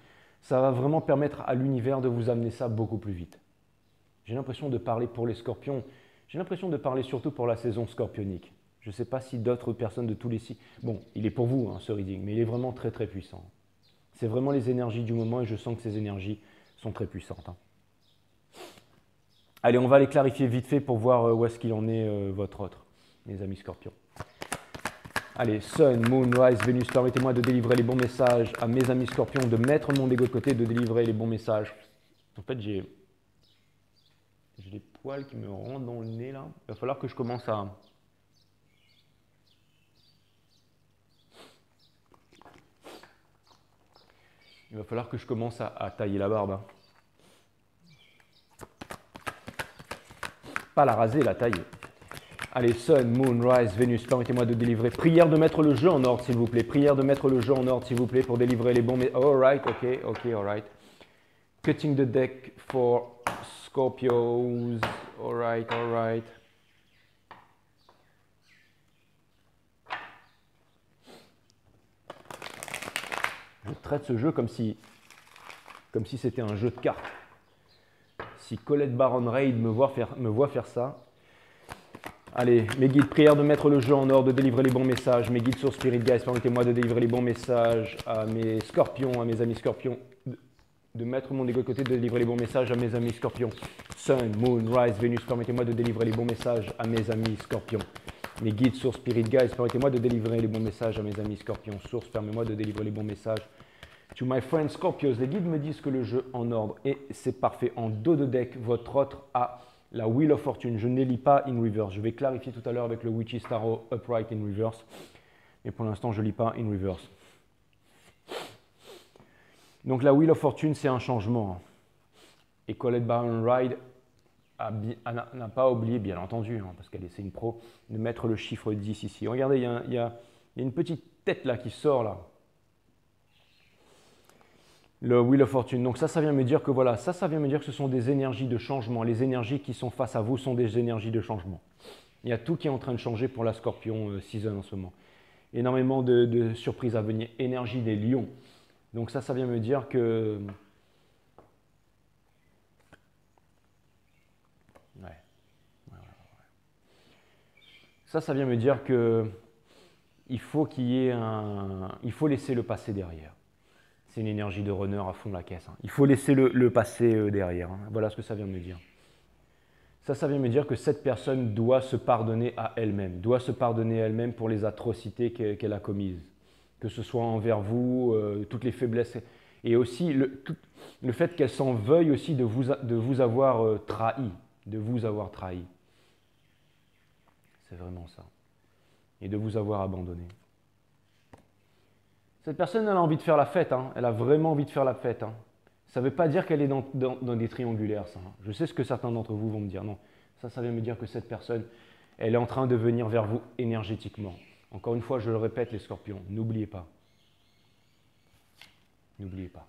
Ça va vraiment permettre à l'univers de vous amener ça beaucoup plus vite. J'ai l'impression de parler pour les scorpions, j'ai l'impression de parler surtout pour la saison scorpionique. Je ne sais pas si d'autres personnes de tous les signes... Bon, il est pour vous, hein, ce reading, mais il est vraiment très très puissant. C'est vraiment les énergies du moment et je sens que ces énergies sont très puissantes. Hein. Allez, on va les clarifier vite fait pour voir où est-ce qu'il en est votre autre, mes amis scorpions. Allez, Sun, Moon, Rise, Vénus, permettez-moi de délivrer les bons messages à mes amis scorpions, de mettre mon ego de côté, de délivrer les bons messages. En fait, j'ai des poils qui me rentrent dans le nez là. Il va falloir que je commence à... Il va falloir que je commence à tailler la barbe. Hein. Pas la raser, la tailler. Allez, Sun, Moon, Rise, Vénus, permettez-moi de délivrer. Prière de mettre le jeu en ordre, s'il vous plaît. Prière de mettre le jeu en ordre, s'il vous plaît, pour délivrer les bons... Alright, ok, alright. Cutting the deck for Scorpios. Alright. Je traite ce jeu comme si c'était un jeu de cartes. Si Colette Baron Raid me voit faire ça. Allez, mes guides, prière de mettre le jeu en ordre, de délivrer les bons messages. Mes guides sur Spirit Guys, permettez-moi de délivrer les bons messages à mes scorpions, à mes amis scorpions. De mettre mon ego de côté, de délivrer les bons messages à mes amis scorpions. Sun, Moon, Rise, Vénus, permettez-moi de délivrer les bons messages à mes amis scorpions. Mes guides sur Spirit Guys, permettez-moi de délivrer les bons messages à mes amis scorpions. Source, permettez-moi de délivrer les bons messages. To my friends Scorpios, les guides me disent que le jeu en ordre et c'est parfait. En dos de deck, votre autre a la Wheel of Fortune. Je ne les lis pas in reverse. Je vais clarifier tout à l'heure avec le Witch's Tarot Upright in reverse. Mais pour l'instant, je ne lis pas in reverse. Donc la Wheel of Fortune, c'est un changement. Et Colette Baron Ride n'a pas oublié, bien entendu, parce qu'elle c'est une pro, de mettre le chiffre 10 ici. Regardez, il y a une petite tête là qui sort là. Le Wheel of Fortune. Donc ça vient me dire que voilà, ça vient me dire que ce sont des énergies de changement. Les énergies qui sont face à vous sont des énergies de changement. Il y a tout qui est en train de changer pour la Scorpion Season en ce moment. Énormément de surprises à venir. Énergie des lions. Donc ça vient me dire que... Ça vient me dire que il faut qu'il y ait il faut laisser le passé derrière. C'est une énergie de runner à fond de la caisse. Il faut laisser le passé derrière. Voilà ce que ça vient me dire. Ça vient me dire que cette personne doit se pardonner à elle-même, doit se pardonner à elle-même pour les atrocités qu'elle a commises. Que ce soit envers vous, toutes les faiblesses, et aussi le fait qu'elle s'en veuille aussi de vous avoir trahi, C'est vraiment ça. Et de vous avoir abandonné. Cette personne, elle a envie de faire la fête, elle a vraiment envie de faire la fête. Ça ne veut pas dire qu'elle est dans des triangulaires, ça. Je sais ce que certains d'entre vous vont me dire. Non, ça vient me dire que cette personne, elle est en train de venir vers vous énergétiquement. Encore une fois, je le répète, les scorpions, n'oubliez pas. N'oubliez pas.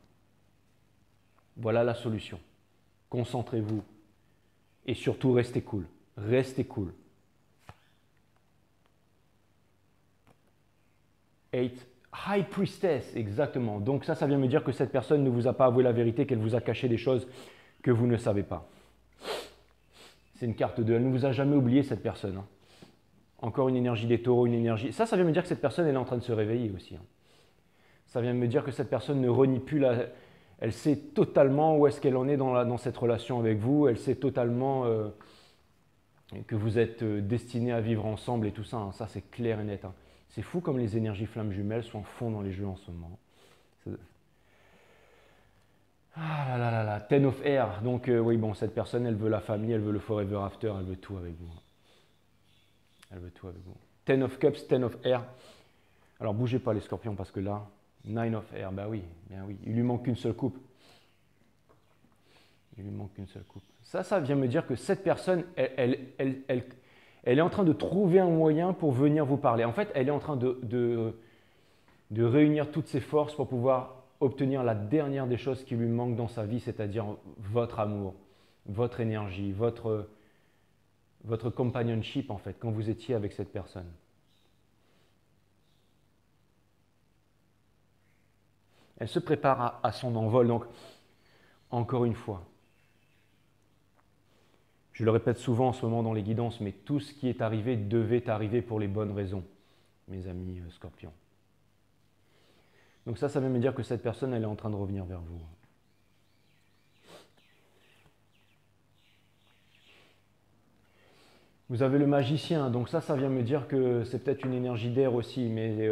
Voilà la solution. Concentrez-vous et surtout restez cool. Restez cool. 8. High Priestess, exactement. Donc ça vient me dire que cette personne ne vous a pas avoué la vérité, qu'elle vous a caché des choses que vous ne savez pas. C'est une carte de... Elle ne vous a jamais oublié, cette personne. Encore une énergie des taureaux, une énergie... Ça vient me dire que cette personne, elle est en train de se réveiller aussi. Ça vient me dire que cette personne ne renie plus la... Elle sait totalement où est-ce qu'elle en est dans cette relation avec vous. Elle sait totalement que vous êtes destinés à vivre ensemble et tout ça. Ça, c'est clair et net. C'est fou comme les énergies flammes jumelles sont à fond dans les jeux en ce moment. Ah là là là, Ten of Air. Donc oui, bon, cette personne, elle veut la famille, elle veut le forever after, elle veut tout avec vous. Elle veut tout avec vous. Ten of Cups, Ten of Air. Alors bougez pas les scorpions parce que là, Nine of Air, ben oui. Il lui manque qu'une seule coupe. Il lui manque qu'une seule coupe. Ça vient me dire que cette personne, elle est en train de trouver un moyen pour venir vous parler. En fait, elle est en train de réunir toutes ses forces pour pouvoir obtenir la dernière des choses qui lui manquent dans sa vie, c'est-à-dire votre amour, votre énergie, votre companionship, en fait, quand vous étiez avec cette personne. Elle se prépare à son envol. Donc, encore une fois, je le répète souvent en ce moment dans les guidances, mais tout ce qui est arrivé devait arriver pour les bonnes raisons, mes amis scorpions. Donc ça veut me dire que cette personne, elle est en train de revenir vers vous. Vous avez le magicien, donc ça vient me dire que c'est peut-être une énergie d'air aussi, mais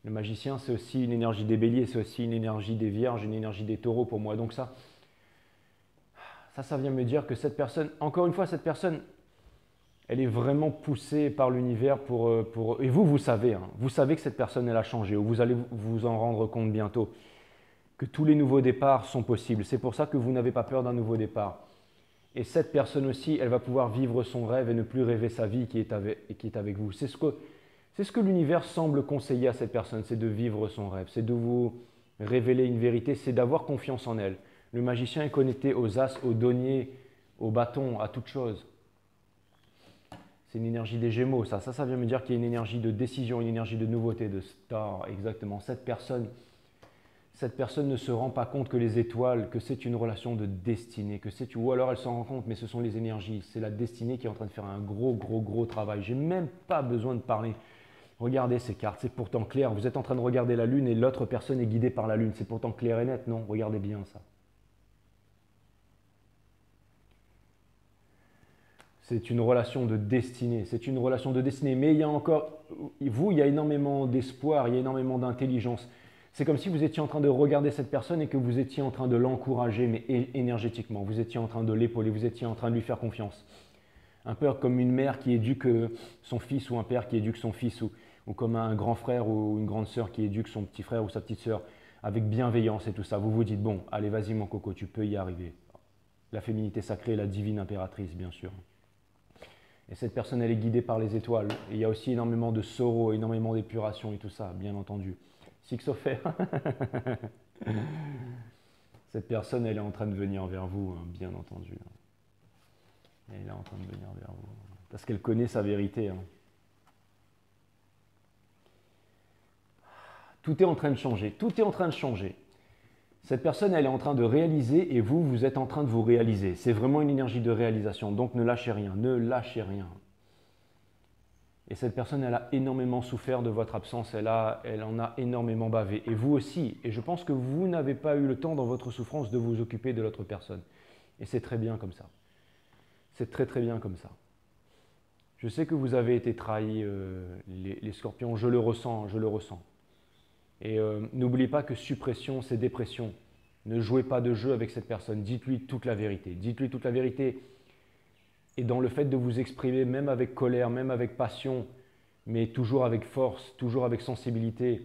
le magicien, c'est aussi une énergie des béliers, c'est aussi une énergie des vierges, une énergie des taureaux pour moi. Donc ça vient me dire que cette personne, encore une fois, cette personne, elle est vraiment poussée par l'univers pour... Et vous savez, vous savez que cette personne, elle a changé, ou vous allez vous en rendre compte bientôt, que tous les nouveaux départs sont possibles. C'est pour ça que vous n'avez pas peur d'un nouveau départ. Et cette personne aussi, elle va pouvoir vivre son rêve et ne plus rêver sa vie qui est avec vous. C'est ce que l'univers semble conseiller à cette personne, c'est de vivre son rêve, c'est de vous révéler une vérité, c'est d'avoir confiance en elle. Le magicien est connecté aux as, aux deniers, aux bâtons, à toute chose. C'est une énergie des Gémeaux, ça vient me dire qu'il y a une énergie de décision, une énergie de nouveauté, de star, exactement. Cette personne ne se rend pas compte que les étoiles, que c'est une relation de destinée, ou alors elle s'en rend compte, mais ce sont les énergies, c'est la destinée qui est en train de faire un gros travail. J'ai même pas besoin de parler. Regardez ces cartes, c'est pourtant clair. Vous êtes en train de regarder la Lune et l'autre personne est guidée par la Lune. C'est pourtant clair et net, non? Regardez bien ça. C'est une relation de destinée, mais il y a encore, il y a énormément d'espoir, il y a énormément d'intelligence. C'est comme si vous étiez en train de regarder cette personne et que vous étiez en train de l'encourager, mais énergétiquement. Vous étiez en train de l'épauler, vous étiez en train de lui faire confiance. Un peu comme une mère qui éduque son fils ou un père qui éduque son fils ou comme un grand frère ou une grande sœur qui éduque son petit frère ou sa petite sœur avec bienveillance et tout ça. Vous vous dites, bon, allez, vas-y mon coco, tu peux y arriver. La féminité sacrée, la divine impératrice, bien sûr. Et cette personne, elle est guidée par les étoiles. Et il y a aussi énormément de sorrow, énormément d'épuration et tout ça, bien entendu. Sixophère. Cette personne, elle est en train de venir vers vous, hein, bien entendu. Elle est en train de venir vers vous. Parce qu'elle connaît sa vérité. Hein. Tout est en train de changer. Tout est en train de changer. Cette personne, elle est en train de réaliser et vous, vous êtes en train de vous réaliser. C'est vraiment une énergie de réalisation. Donc ne lâchez rien, ne lâchez rien. Et cette personne, elle a énormément souffert de votre absence, elle en a énormément bavé. Et vous aussi. Et je pense que vous n'avez pas eu le temps dans votre souffrance de vous occuper de l'autre personne. Et c'est très bien comme ça. C'est très bien comme ça. Je sais que vous avez été trahis, les scorpions, je le ressens, je le ressens. Et n'oubliez pas que suppression, c'est dépression. Ne jouez pas de jeu avec cette personne. Dites-lui toute la vérité. Dites-lui toute la vérité. Et dans le fait de vous exprimer, même avec colère, même avec passion, mais toujours avec force, toujours avec sensibilité,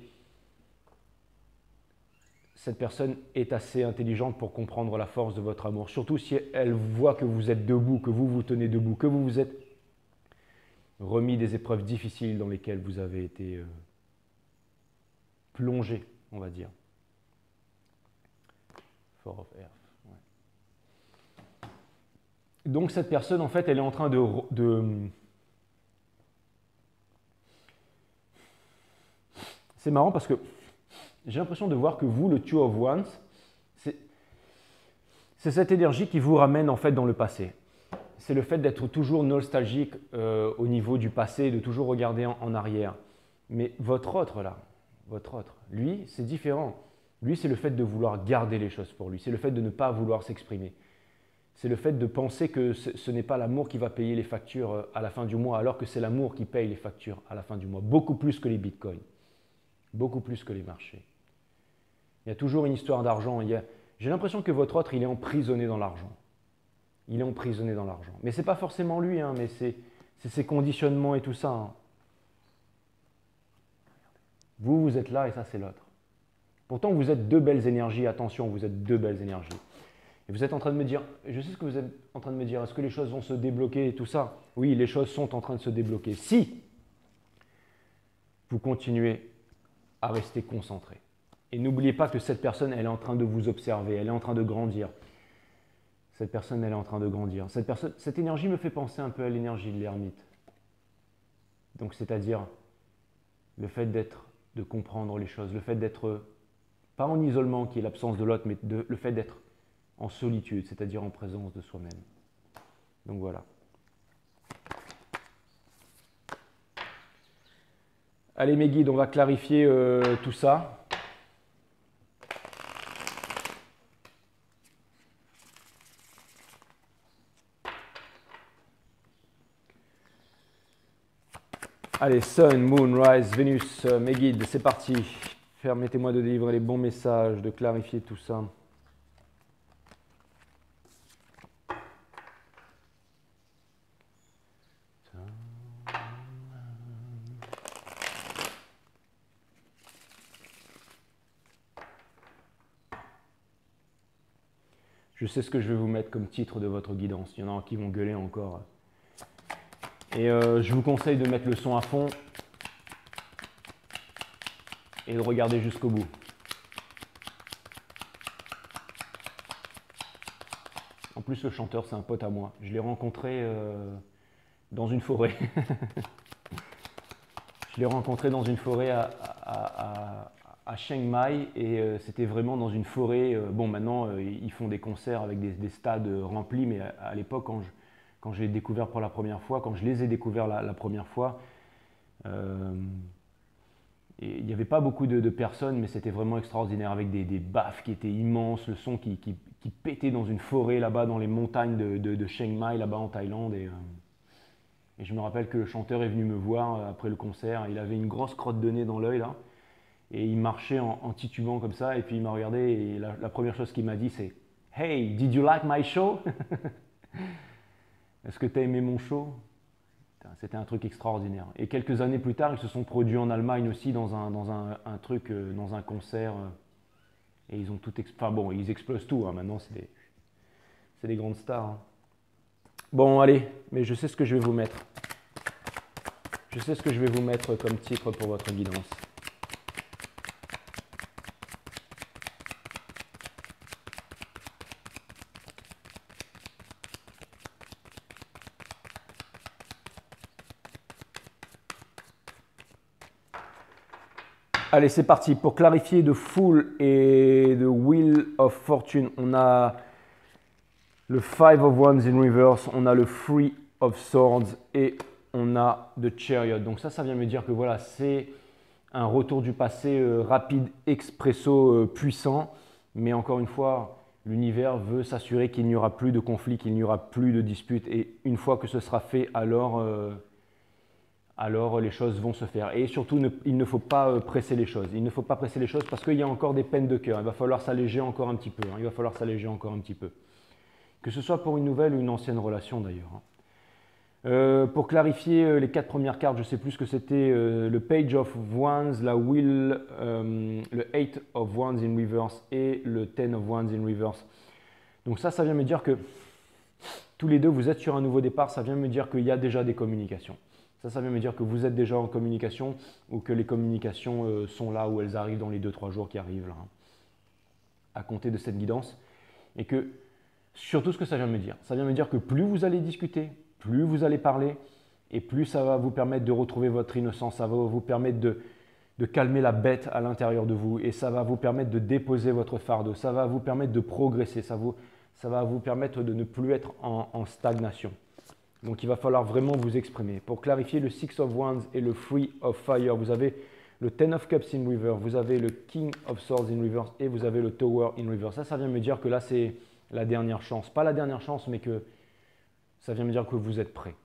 cette personne est assez intelligente pour comprendre la force de votre amour. Surtout si elle voit que vous êtes debout, que vous vous tenez debout, que vous vous êtes remis des épreuves difficiles dans lesquelles vous avez été plongé, on va dire. Four of Earth. Ouais. Donc cette personne, en fait, elle est en train de... C'est marrant parce que j'ai l'impression de voir que vous, le Two of Wands, c'est cette énergie qui vous ramène en fait dans le passé. C'est le fait d'être toujours nostalgique au niveau du passé, de toujours regarder en arrière. Mais votre autre là, lui, c'est différent. Lui, c'est le fait de vouloir garder les choses pour lui. C'est le fait de ne pas vouloir s'exprimer. C'est le fait de penser que ce n'est pas l'amour qui va payer les factures à la fin du mois, alors que c'est l'amour qui paye les factures à la fin du mois. Beaucoup plus que les bitcoins. Beaucoup plus que les marchés. Il y a toujours une histoire d'argent. J'ai l'impression que votre autre, il est emprisonné dans l'argent. Il est emprisonné dans l'argent. Mais ce n'est pas forcément lui, hein, mais c'est ses conditionnements et tout ça. Hein. Vous êtes là et ça, c'est l'autre. Pourtant, vous êtes deux belles énergies. Attention, vous êtes deux belles énergies. Et vous êtes en train de me dire, je sais ce que vous êtes en train de me dire, est-ce que les choses vont se débloquer et tout ça? Oui, les choses sont en train de se débloquer. Si vous continuez à rester concentré. Et n'oubliez pas que cette personne, elle est en train de vous observer, elle est en train de grandir. Cette personne, elle est en train de grandir. Cette énergie me fait penser un peu à l'énergie de l'ermite. Donc, c'est-à-dire le fait de comprendre les choses, le fait d'être, pas en isolement qui est l'absence de l'autre, mais le fait d'être en solitude, c'est-à-dire en présence de soi-même. Donc voilà. Allez mes guides, on va clarifier tout ça. Allez, Sun, Moon, Rise, Vénus, mes guides, c'est parti. Permettez-moi de délivrer les bons messages, de clarifier tout ça. Je sais ce que je vais vous mettre comme titre de votre guidance. Il y en a qui vont gueuler encore. Et je vous conseille de mettre le son à fond et de regarder jusqu'au bout. En plus, le chanteur, c'est un pote à moi. Je l'ai rencontré dans une forêt. Je l'ai rencontré dans une forêt à Chiang Mai et c'était vraiment dans une forêt. Bon, maintenant, ils font des concerts avec des stades remplis, mais à l'époque, quand j'ai découvert pour la première fois, quand je les ai découverts la première fois, et il n'y avait pas beaucoup de personnes, mais c'était vraiment extraordinaire avec des baffes qui étaient immenses, le son qui pétait dans une forêt là-bas, dans les montagnes de Chiang Mai, là-bas en Thaïlande. Et je me rappelle que le chanteur est venu me voir après le concert. Il avait une grosse crotte de nez dans l'œil là. Et il marchait en titubant comme ça. Et puis il m'a regardé et la première chose qu'il m'a dit c'est « Hey, did you like my show ?» Est-ce que tu as aimé mon show? C'était un truc extraordinaire. Et quelques années plus tard, ils se sont produits en Allemagne aussi dans un truc, dans un concert. Et ils ont tout enfin bon, ils explosent tout. Hein. Maintenant, c'est des grandes stars. Hein. Bon, allez, mais je sais ce que je vais vous mettre. Je sais ce que je vais vous mettre comme titre pour votre guidance. Allez, c'est parti. Pour clarifier de Fool et de Wheel of Fortune, on a le Five of Wands in reverse, on a le Three of Swords et on a The Chariot. Donc ça vient me dire que voilà, c'est un retour du passé rapide, expresso, puissant. Mais encore une fois, l'univers veut s'assurer qu'il n'y aura plus de conflits, qu'il n'y aura plus de disputes. Et une fois que ce sera fait, alors les choses vont se faire. Et surtout, il ne faut pas presser les choses. Il ne faut pas presser les choses parce qu'il y a encore des peines de cœur. Il va falloir s'alléger encore un petit peu. Hein. Il va falloir s'alléger encore un petit peu. Que ce soit pour une nouvelle ou une ancienne relation d'ailleurs. Hein. Pour clarifier les 4 premières cartes, je ne sais plus ce que c'était, le Page of Wands, la Wheel, le 8 of Wands in reverse et le 10 of Wands in reverse. Donc ça vient me dire que tous les deux, vous êtes sur un nouveau départ. Ça vient me dire qu'il y a déjà des communications. Ça vient me dire que vous êtes déjà en communication ou que les communications sont là où elles arrivent dans les 2-3 jours qui arrivent là, hein, à compter de cette guidance. Et que surtout ce que ça vient me dire. Ça vient me dire que plus vous allez discuter, plus vous allez parler et plus ça va vous permettre de retrouver votre innocence. Ça va vous permettre de calmer la bête à l'intérieur de vous et ça va vous permettre de déposer votre fardeau. Ça va vous permettre de progresser. Ça va vous permettre de ne plus être en stagnation. Donc il va falloir vraiment vous exprimer. Pour clarifier le Six of Wands et le Three of Fire, vous avez le Ten of Cups in reverse, vous avez le King of Swords in reverse et vous avez le Tower in reverse. Ça vient me dire que là c'est la dernière chance. Pas la dernière chance, mais que ça vient me dire que vous êtes prêts.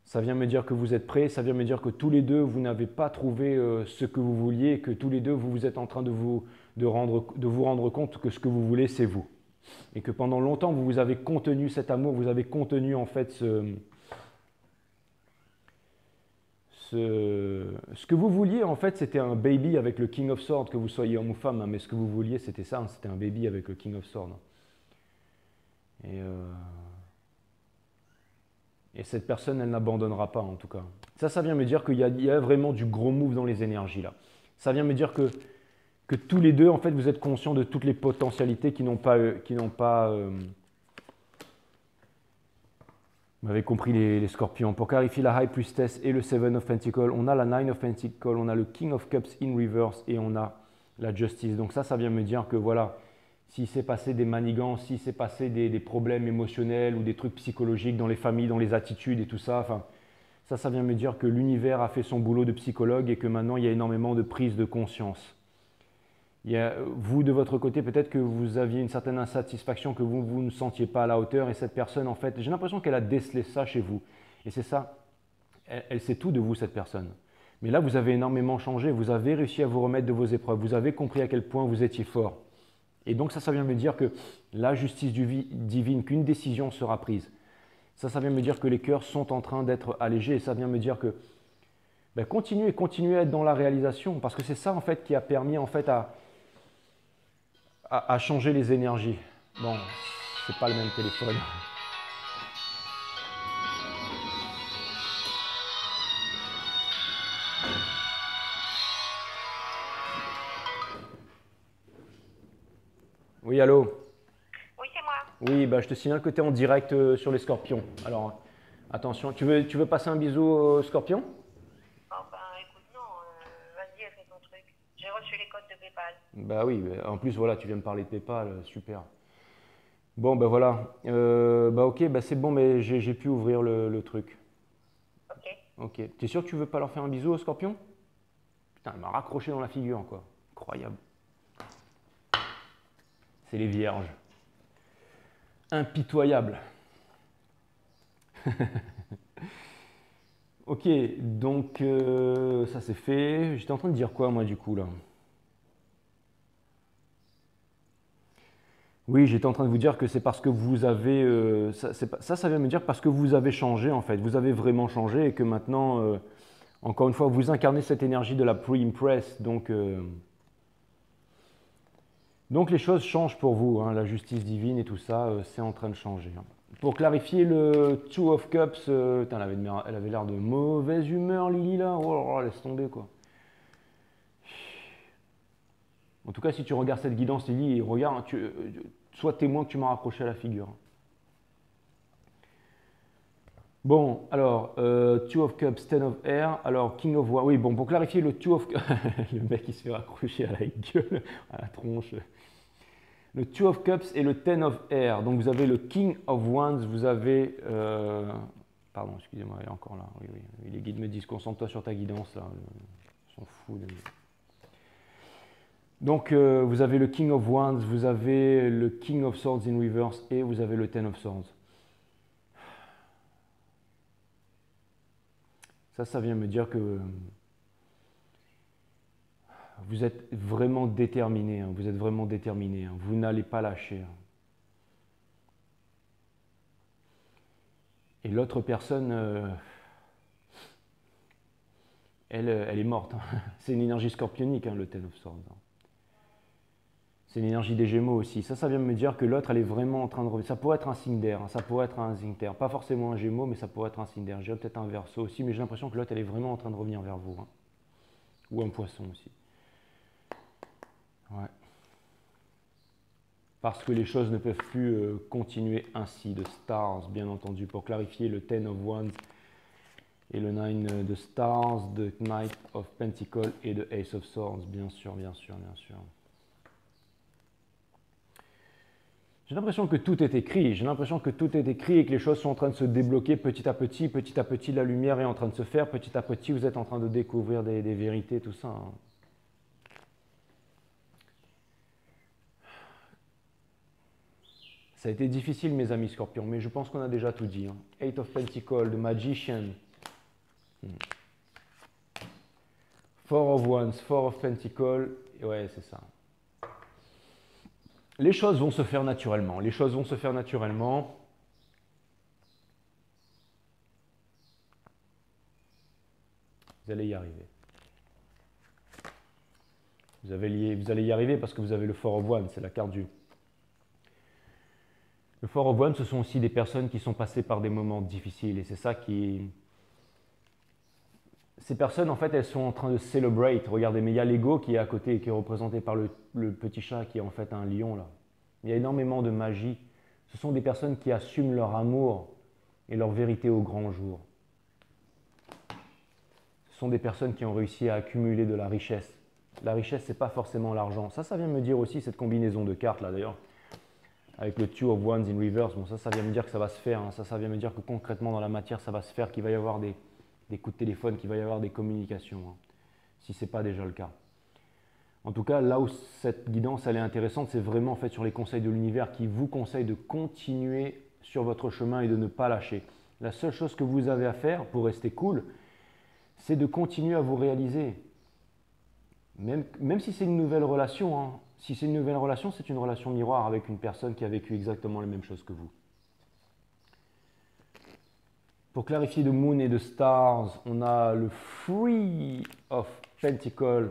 Ça vient me dire que vous êtes prêts, ça vient me dire que tous les deux, vous n'avez pas trouvé ce que vous vouliez et que tous les deux, vous êtes en train de vous rendre compte que ce que vous voulez, c'est vous. Et que pendant longtemps, vous avez contenu cet amour, vous avez contenu en fait ce que vous vouliez, en fait, c'était un baby avec le King of Swords, que vous soyez homme ou femme, hein, mais ce que vous vouliez, c'était ça, hein, c'était un baby avec le King of Swords. Et cette personne, elle n'abandonnera pas en tout cas. Ça vient me dire qu'il y a vraiment du gros move dans les énergies là. Ça vient me dire que tous les deux, en fait, vous êtes conscients de toutes les potentialités qui n'ont pas vous m'avez compris les scorpions. Pour clarifier la High Priestess et le Seven of Pentacles, on a la Nine of Pentacles, on a le King of Cups in reverse et on a la Justice. Donc ça vient me dire que voilà, s'il s'est passé des manigances, s'il s'est passé des problèmes émotionnels ou des trucs psychologiques dans les familles, dans les attitudes et tout ça, enfin, ça vient me dire que l'univers a fait son boulot de psychologue et que maintenant il y a énormément de prise de conscience. Vous, de votre côté, peut-être que vous aviez une certaine insatisfaction, que vous ne sentiez pas à la hauteur et cette personne, en fait, j'ai l'impression qu'elle a décelé ça chez vous. Et c'est ça, elle sait tout de vous, cette personne. Mais là, vous avez énormément changé, vous avez réussi à vous remettre de vos épreuves, vous avez compris à quel point vous étiez fort. Et donc ça vient me dire que la justice divine, qu'une décision sera prise. Ça vient me dire que les cœurs sont en train d'être allégés et ça vient me dire que continuez à être dans la réalisation parce que c'est ça, en fait, qui a permis, en fait, à changer les énergies. Bon, c'est pas le même téléphone. Oui, allô? Oui, c'est moi. Oui, bah, je te signale que tu es en direct sur les scorpions. Alors, attention, tu veux passer un bisou aux scorpions? Oh, ben, écoute, non, vas-y, fais ton truc. J'ai reçu les codes de PayPal. Bah oui, en plus, voilà, tu viens me parler de PayPal, super. Bon, bah voilà. Bah ok, bah c'est bon, mais j'ai pu ouvrir le truc. Ok. Ok. T'es sûr que tu veux pas leur faire un bisou aux scorpions? Putain, elle m'a raccroché dans la figure, quoi. Incroyable. C'est les vierges. Impitoyables. Ok, donc ça c'est fait. J'étais en train de dire quoi, moi, du coup, là? Oui, j'étais en train de vous dire que c'est parce que vous avez... ça vient me dire parce que vous avez changé, en fait. Vous avez vraiment changé et que maintenant, encore une fois, vous incarnez cette énergie de la pre-impress. Donc les choses changent pour vous, hein, la justice divine et tout ça, c'est en train de changer, hein. Pour clarifier le Two of Cups, putain, elle avait l'air de mauvaise humeur, Lily, là. Oh, là là, laisse tomber, quoi. En tout cas, si tu regardes cette guidance, Lily, regarde, hein, sois témoin que tu m'as raccroché à la figure. Bon, alors, Two of Cups, Ten of Air, alors King of War. Oui, bon, pour clarifier le Two of Cups, le mec il se fait raccrocher à la gueule, à la tronche. Le Two of Cups et le Ten of Air. Donc vous avez le King of Wands, vous avez... pardon, excusez-moi, elle est encore là. Oui, oui, oui, les guides me disent concentre-toi sur ta guidance, là. Ils sont fous. Donc vous avez le King of Wands, vous avez le King of Swords in reverse et vous avez le Ten of Swords. Ça vient me dire que vous êtes vraiment déterminé, hein, vous êtes vraiment déterminé, hein, vous n'allez pas lâcher, hein. Et l'autre personne, elle est morte, hein. C'est une énergie scorpionique, hein, le Ten of Swords, hein. C'est l'énergie des Gémeaux aussi. Ça vient me dire que l'autre, elle est vraiment en train de revenir. Ça pourrait être un signe d'air, hein, ça pourrait être un signe d'air. Pas forcément un Gémeaux, mais ça pourrait être un signe d'air. J'ai peut-être un Verseau aussi, mais j'ai l'impression que l'autre, elle est vraiment en train de revenir vers vous, hein. Ou un Poisson aussi. Ouais. Parce que les choses ne peuvent plus continuer ainsi. De Stars, bien entendu, pour clarifier le Ten of Wands et le Nine de Stars, de Knight of Pentacles et de Ace of Swords, bien sûr, bien sûr, bien sûr. J'ai l'impression que tout est écrit, j'ai l'impression que tout est écrit et que les choses sont en train de se débloquer petit à petit, la lumière est en train de se faire, petit à petit, vous êtes en train de découvrir des vérités, tout ça, hein. Ça a été difficile, mes amis Scorpions, mais je pense qu'on a déjà tout dit, hein. Eight of Pentacles, the Magician. Four of Wands, Four of Pentacles, ouais, c'est ça. Les choses vont se faire naturellement, les choses vont se faire naturellement. Vous allez y arriver. Vous allez y arriver parce que vous avez le Four of Wands, c'est la carte du... Le Four of Wands, ce sont aussi des personnes qui sont passées par des moments difficiles et c'est ça qui... Ces personnes, en fait, elles sont en train de celebrate. Regardez, mais il y a l'ego qui est à côté, qui est représenté par le petit chat qui est en fait un lion, là. Il y a énormément de magie. Ce sont des personnes qui assument leur amour et leur vérité au grand jour. Ce sont des personnes qui ont réussi à accumuler de la richesse. La richesse, ce n'est pas forcément l'argent. Ça vient me dire aussi, cette combinaison de cartes, là, d'ailleurs, avec le Two of Wands in reverse. Bon, ça vient me dire que ça va se faire, hein. Ça vient me dire que concrètement, dans la matière, ça va se faire, qu'il va y avoir des coups de téléphone, qu'il va y avoir des communications, hein, si ce n'est pas déjà le cas. En tout cas, là où cette guidance elle est intéressante, c'est vraiment en fait sur les conseils de l'univers qui vous conseillent de continuer sur votre chemin et de ne pas lâcher. La seule chose que vous avez à faire pour rester cool, c'est de continuer à vous réaliser. Même si c'est une nouvelle relation, hein. Si c'est une nouvelle relation, c'est une relation miroir avec une personne qui a vécu exactement les mêmes choses que vous. Pour clarifier de Moon et de Stars, on a le Three of Pentacles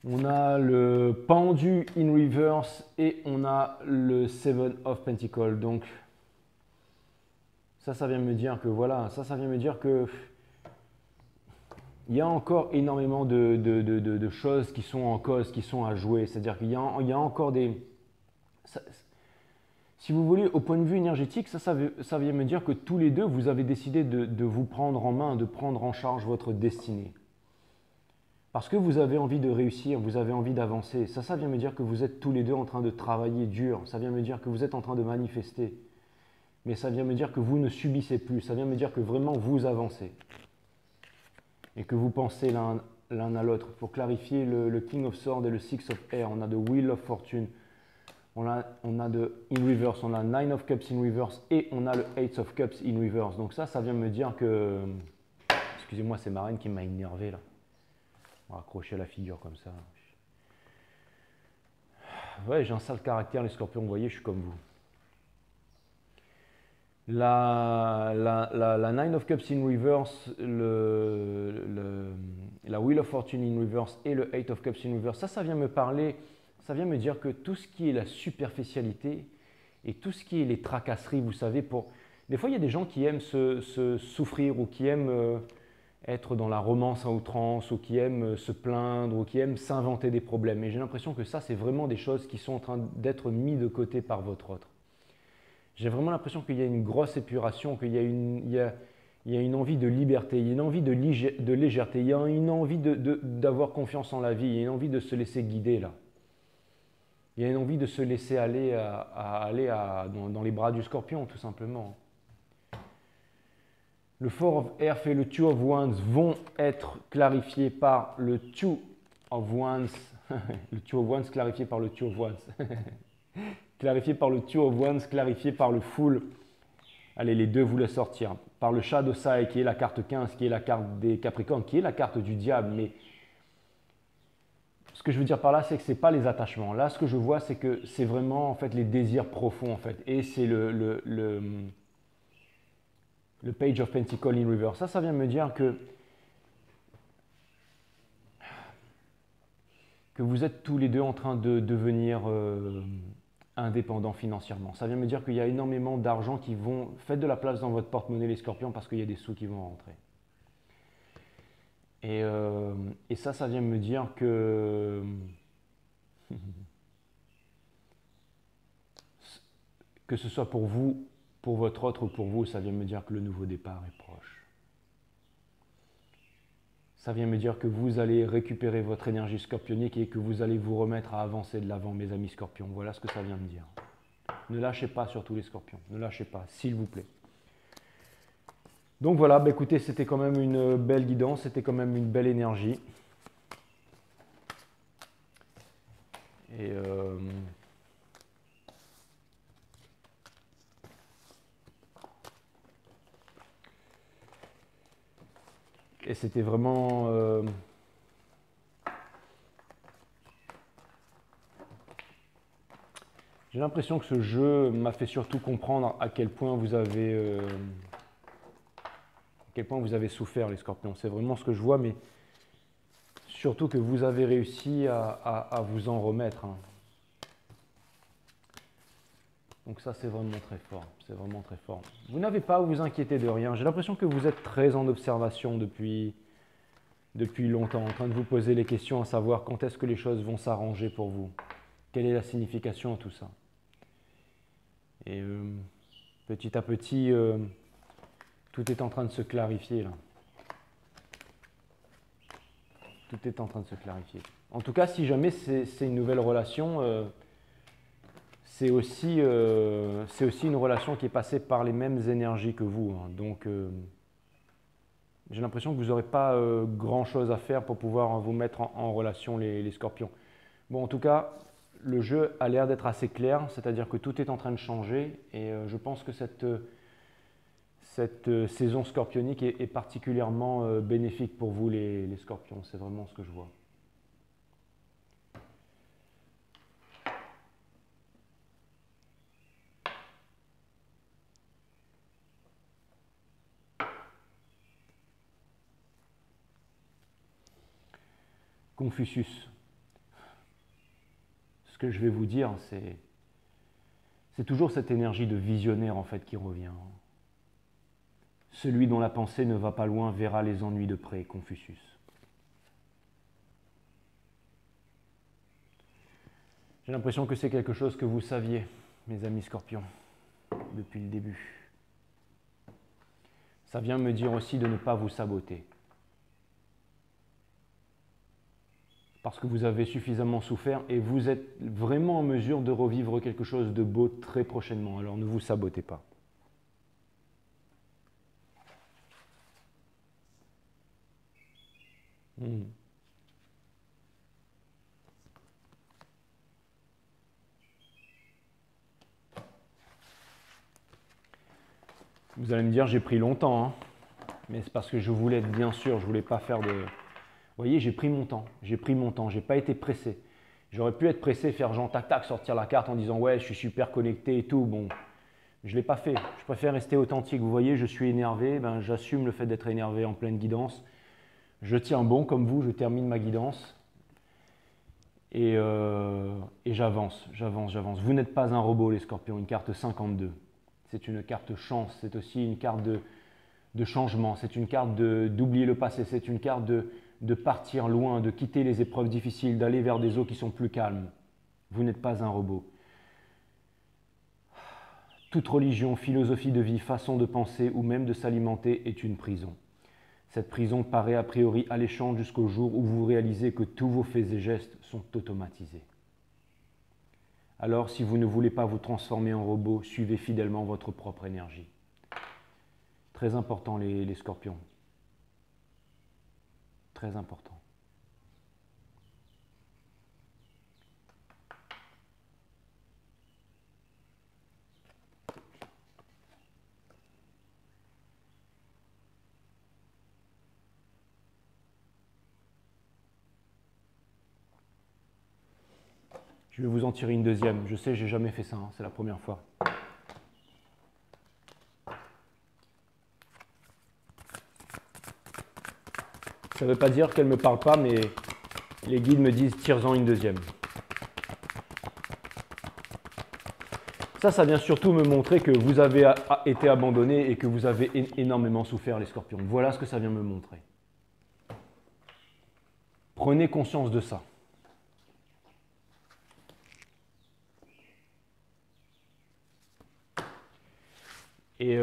On a le pendu in reverse et on a le Seven of Pentacles. Donc, ça vient me dire que voilà, ça vient me dire que il y a encore énormément de choses qui sont en cause, qui sont à jouer. C'est-à-dire qu'il y a encore des... si vous voulez, au point de vue énergétique, ça vient me dire que tous les deux, vous avez décidé de vous prendre en main, de prendre en charge votre destinée. Parce que vous avez envie de réussir, vous avez envie d'avancer. Ça vient me dire que vous êtes tous les deux en train de travailler dur. Ça vient me dire que vous êtes en train de manifester. Mais ça vient me dire que vous ne subissez plus. Ça vient me dire que vraiment vous avancez. Et que vous pensez l'un à l'autre. Pour clarifier, le King of Swords et le Six of Air, on a de Wheel of Fortune. On a de in reverse, on a Nine of Cups in reverse et on a le Eight of Cups in reverse. Donc ça vient me dire que... Excusez-moi, c'est ma reine qui m'a énervé là. On va accrocher à la figure comme ça. Ouais, j'ai un sale caractère les scorpions, vous voyez, je suis comme vous. La Nine of Cups in reverse, la Wheel of Fortune in reverse et le Eight of Cups in reverse, ça vient me parler, ça vient me dire que tout ce qui est la superficialité et tout ce qui est les tracasseries, vous savez, des fois il y a des gens qui aiment se souffrir ou qui aiment être dans la romance à outrance ou qui aiment se plaindre ou qui aiment s'inventer des problèmes. Et j'ai l'impression que ça, c'est vraiment des choses qui sont en train d'être mises de côté par votre autre. J'ai vraiment l'impression qu'il y a une grosse épuration, qu'il y a une envie de liberté, il y a une envie de légèreté, il y a une envie d'avoir confiance en la vie, il y a une envie de se laisser guider là. Il y a une envie de se laisser aller, dans les bras du scorpion, tout simplement. Le Four of Earth et le Two of Wands vont être clarifiés par le Two of Wands. Le Two of Wands clarifié par le Two of Wands. Clarifié par le Two of Wands, clarifié par le Full. Allez, les deux, vous les sortir. Par le Shadow Side, qui est la carte 15, qui est la carte des Capricornes, qui est la carte du diable. Mais ce que je veux dire par là, c'est que ce n'est pas les attachements. Là, ce que je vois, c'est que c'est vraiment en fait les désirs profonds. En fait. Et c'est le Page of Pentacles in Reverse. Ça vient me dire que vous êtes tous les deux en train de devenir indépendants financièrement. Ça vient me dire qu'il y a énormément d'argent qui vont... Faites de la place dans votre porte-monnaie les scorpions parce qu'il y a des sous qui vont rentrer. Et ça vient me dire que... que ce soit pour vous, pour votre autre ou pour vous, ça vient me dire que le nouveau départ est proche. Ça vient me dire que vous allez récupérer votre énergie scorpionique et que vous allez vous remettre à avancer de l'avant, mes amis scorpions. Voilà ce que ça vient me dire. Ne lâchez pas sur tous les scorpions. Ne lâchez pas, s'il vous plaît. Donc voilà, bah écoutez, c'était quand même une belle guidance, c'était quand même une belle énergie. Et c'était vraiment... J'ai l'impression que ce jeu m'a fait surtout comprendre à quel point vous avez... souffert, les scorpions. C'est vraiment ce que je vois, mais surtout que vous avez réussi à vous en remettre. Hein. Donc ça, c'est vraiment très fort. C'est vraiment très fort. Vous n'avez pas à vous inquiéter de rien. J'ai l'impression que vous êtes très en observation depuis longtemps, en train de vous poser les questions à savoir quand est-ce que les choses vont s'arranger pour vous. Quelle est la signification de tout ça? Et petit à petit, tout est en train de se clarifier là. Tout est en train de se clarifier. En tout cas, si jamais c'est une nouvelle relation, c'est aussi une relation qui est passée par les mêmes énergies que vous. Hein. Donc, j'ai l'impression que vous n'aurez pas grand-chose à faire pour pouvoir vous mettre en relation les scorpions. Bon, en tout cas, le jeu a l'air d'être assez clair, c'est-à-dire que tout est en train de changer et je pense que cette saison scorpionique est particulièrement bénéfique pour vous les scorpions. C'est vraiment ce que je vois. Confucius. que je vais vous dire, c'est toujours cette énergie de visionnaire en fait qui revient. Celui dont la pensée ne va pas loin verra les ennuis de près, Confucius. J'ai l'impression que c'est quelque chose que vous saviez, mes amis scorpions, depuis le début. Ça vient me dire aussi de ne pas vous saboter. Parce que vous avez suffisamment souffert et vous êtes vraiment en mesure de revivre quelque chose de beau très prochainement. Alors ne vous sabotez pas. Vous allez me dire, j'ai pris longtemps, hein, mais c'est parce que je voulais être bien sûr, je voulais pas faire de... Vous voyez, j'ai pris mon temps, j'ai pas été pressé. J'aurais pu être pressé, faire genre tac tac, sortir la carte en disant ouais, je suis super connecté et tout. Bon, je l'ai pas fait. Je préfère rester authentique. Vous voyez, je suis énervé, ben, j'assume le fait d'être énervé en pleine guidance. Je tiens bon comme vous, je termine ma guidance et j'avance. Vous n'êtes pas un robot, les scorpions, une carte 52. C'est une carte chance, c'est aussi une carte de changement, c'est une carte d'oublier le passé, c'est une carte de partir loin, de quitter les épreuves difficiles, d'aller vers des eaux qui sont plus calmes. Vous n'êtes pas un robot. Toute religion, philosophie de vie, façon de penser ou même de s'alimenter est une prison. Cette prison paraît a priori alléchante jusqu'au jour où vous réalisez que tous vos faits et gestes sont automatisés. Alors, si vous ne voulez pas vous transformer en robot, suivez fidèlement votre propre énergie. Très important, les scorpions. Très important. Je vais vous en tirer une deuxième. Je sais, j'ai jamais fait ça, hein, c'est la première fois. Ça ne veut pas dire qu'elle ne me parle pas, mais les guides me disent tire-en une deuxième. Ça vient surtout me montrer que vous avez été abandonné et que vous avez énormément souffert, les scorpions. Voilà ce que ça vient me montrer. Prenez conscience de ça. Et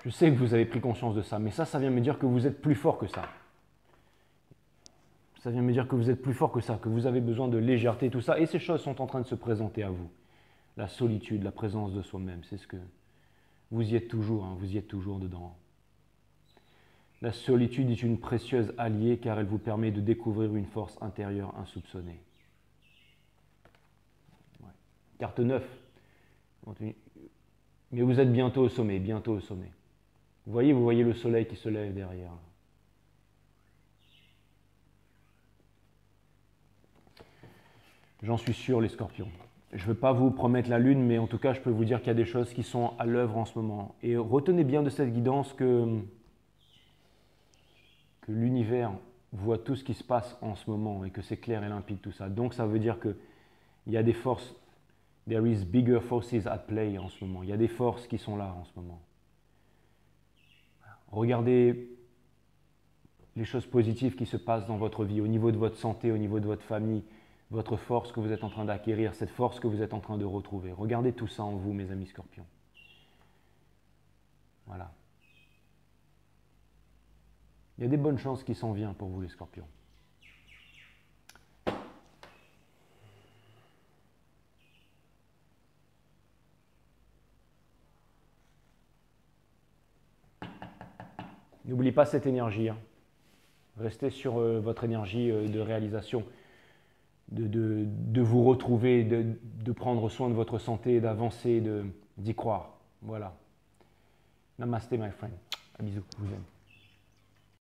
je sais que vous avez pris conscience de ça, mais ça vient me dire que vous êtes plus fort que ça. Ça vient me dire que vous êtes plus fort que ça, que vous avez besoin de légèreté, tout ça. Et ces choses sont en train de se présenter à vous. La solitude, la présence de soi-même, c'est ce que... Vous y êtes toujours, hein, vous y êtes toujours dedans. La solitude est une précieuse alliée car elle vous permet de découvrir une force intérieure insoupçonnée. Ouais. Carte 9. Mais vous êtes bientôt au sommet, bientôt au sommet. Vous voyez le soleil qui se lève derrière. J'en suis sûr, les scorpions. Je ne veux pas vous promettre la lune, mais en tout cas, je peux vous dire qu'il y a des choses qui sont à l'œuvre en ce moment. Et retenez bien de cette guidance que l'univers voit tout ce qui se passe en ce moment et que c'est clair et limpide tout ça. Donc ça veut dire qu'il y a des forces, there is bigger forces at play en ce moment. Il y a des forces qui sont là en ce moment. Regardez les choses positives qui se passent dans votre vie, au niveau de votre santé, au niveau de votre famille, votre force que vous êtes en train d'acquérir, cette force que vous êtes en train de retrouver. Regardez tout ça en vous, mes amis scorpions. Voilà. Il y a des bonnes chances qui s'en viennent pour vous, les scorpions. N'oubliez pas cette énergie. Hein. Restez sur votre énergie de réalisation, de vous retrouver, de prendre soin de votre santé, d'avancer, d'y croire. Voilà. Namasté, my friend. À bisous, je vous aime.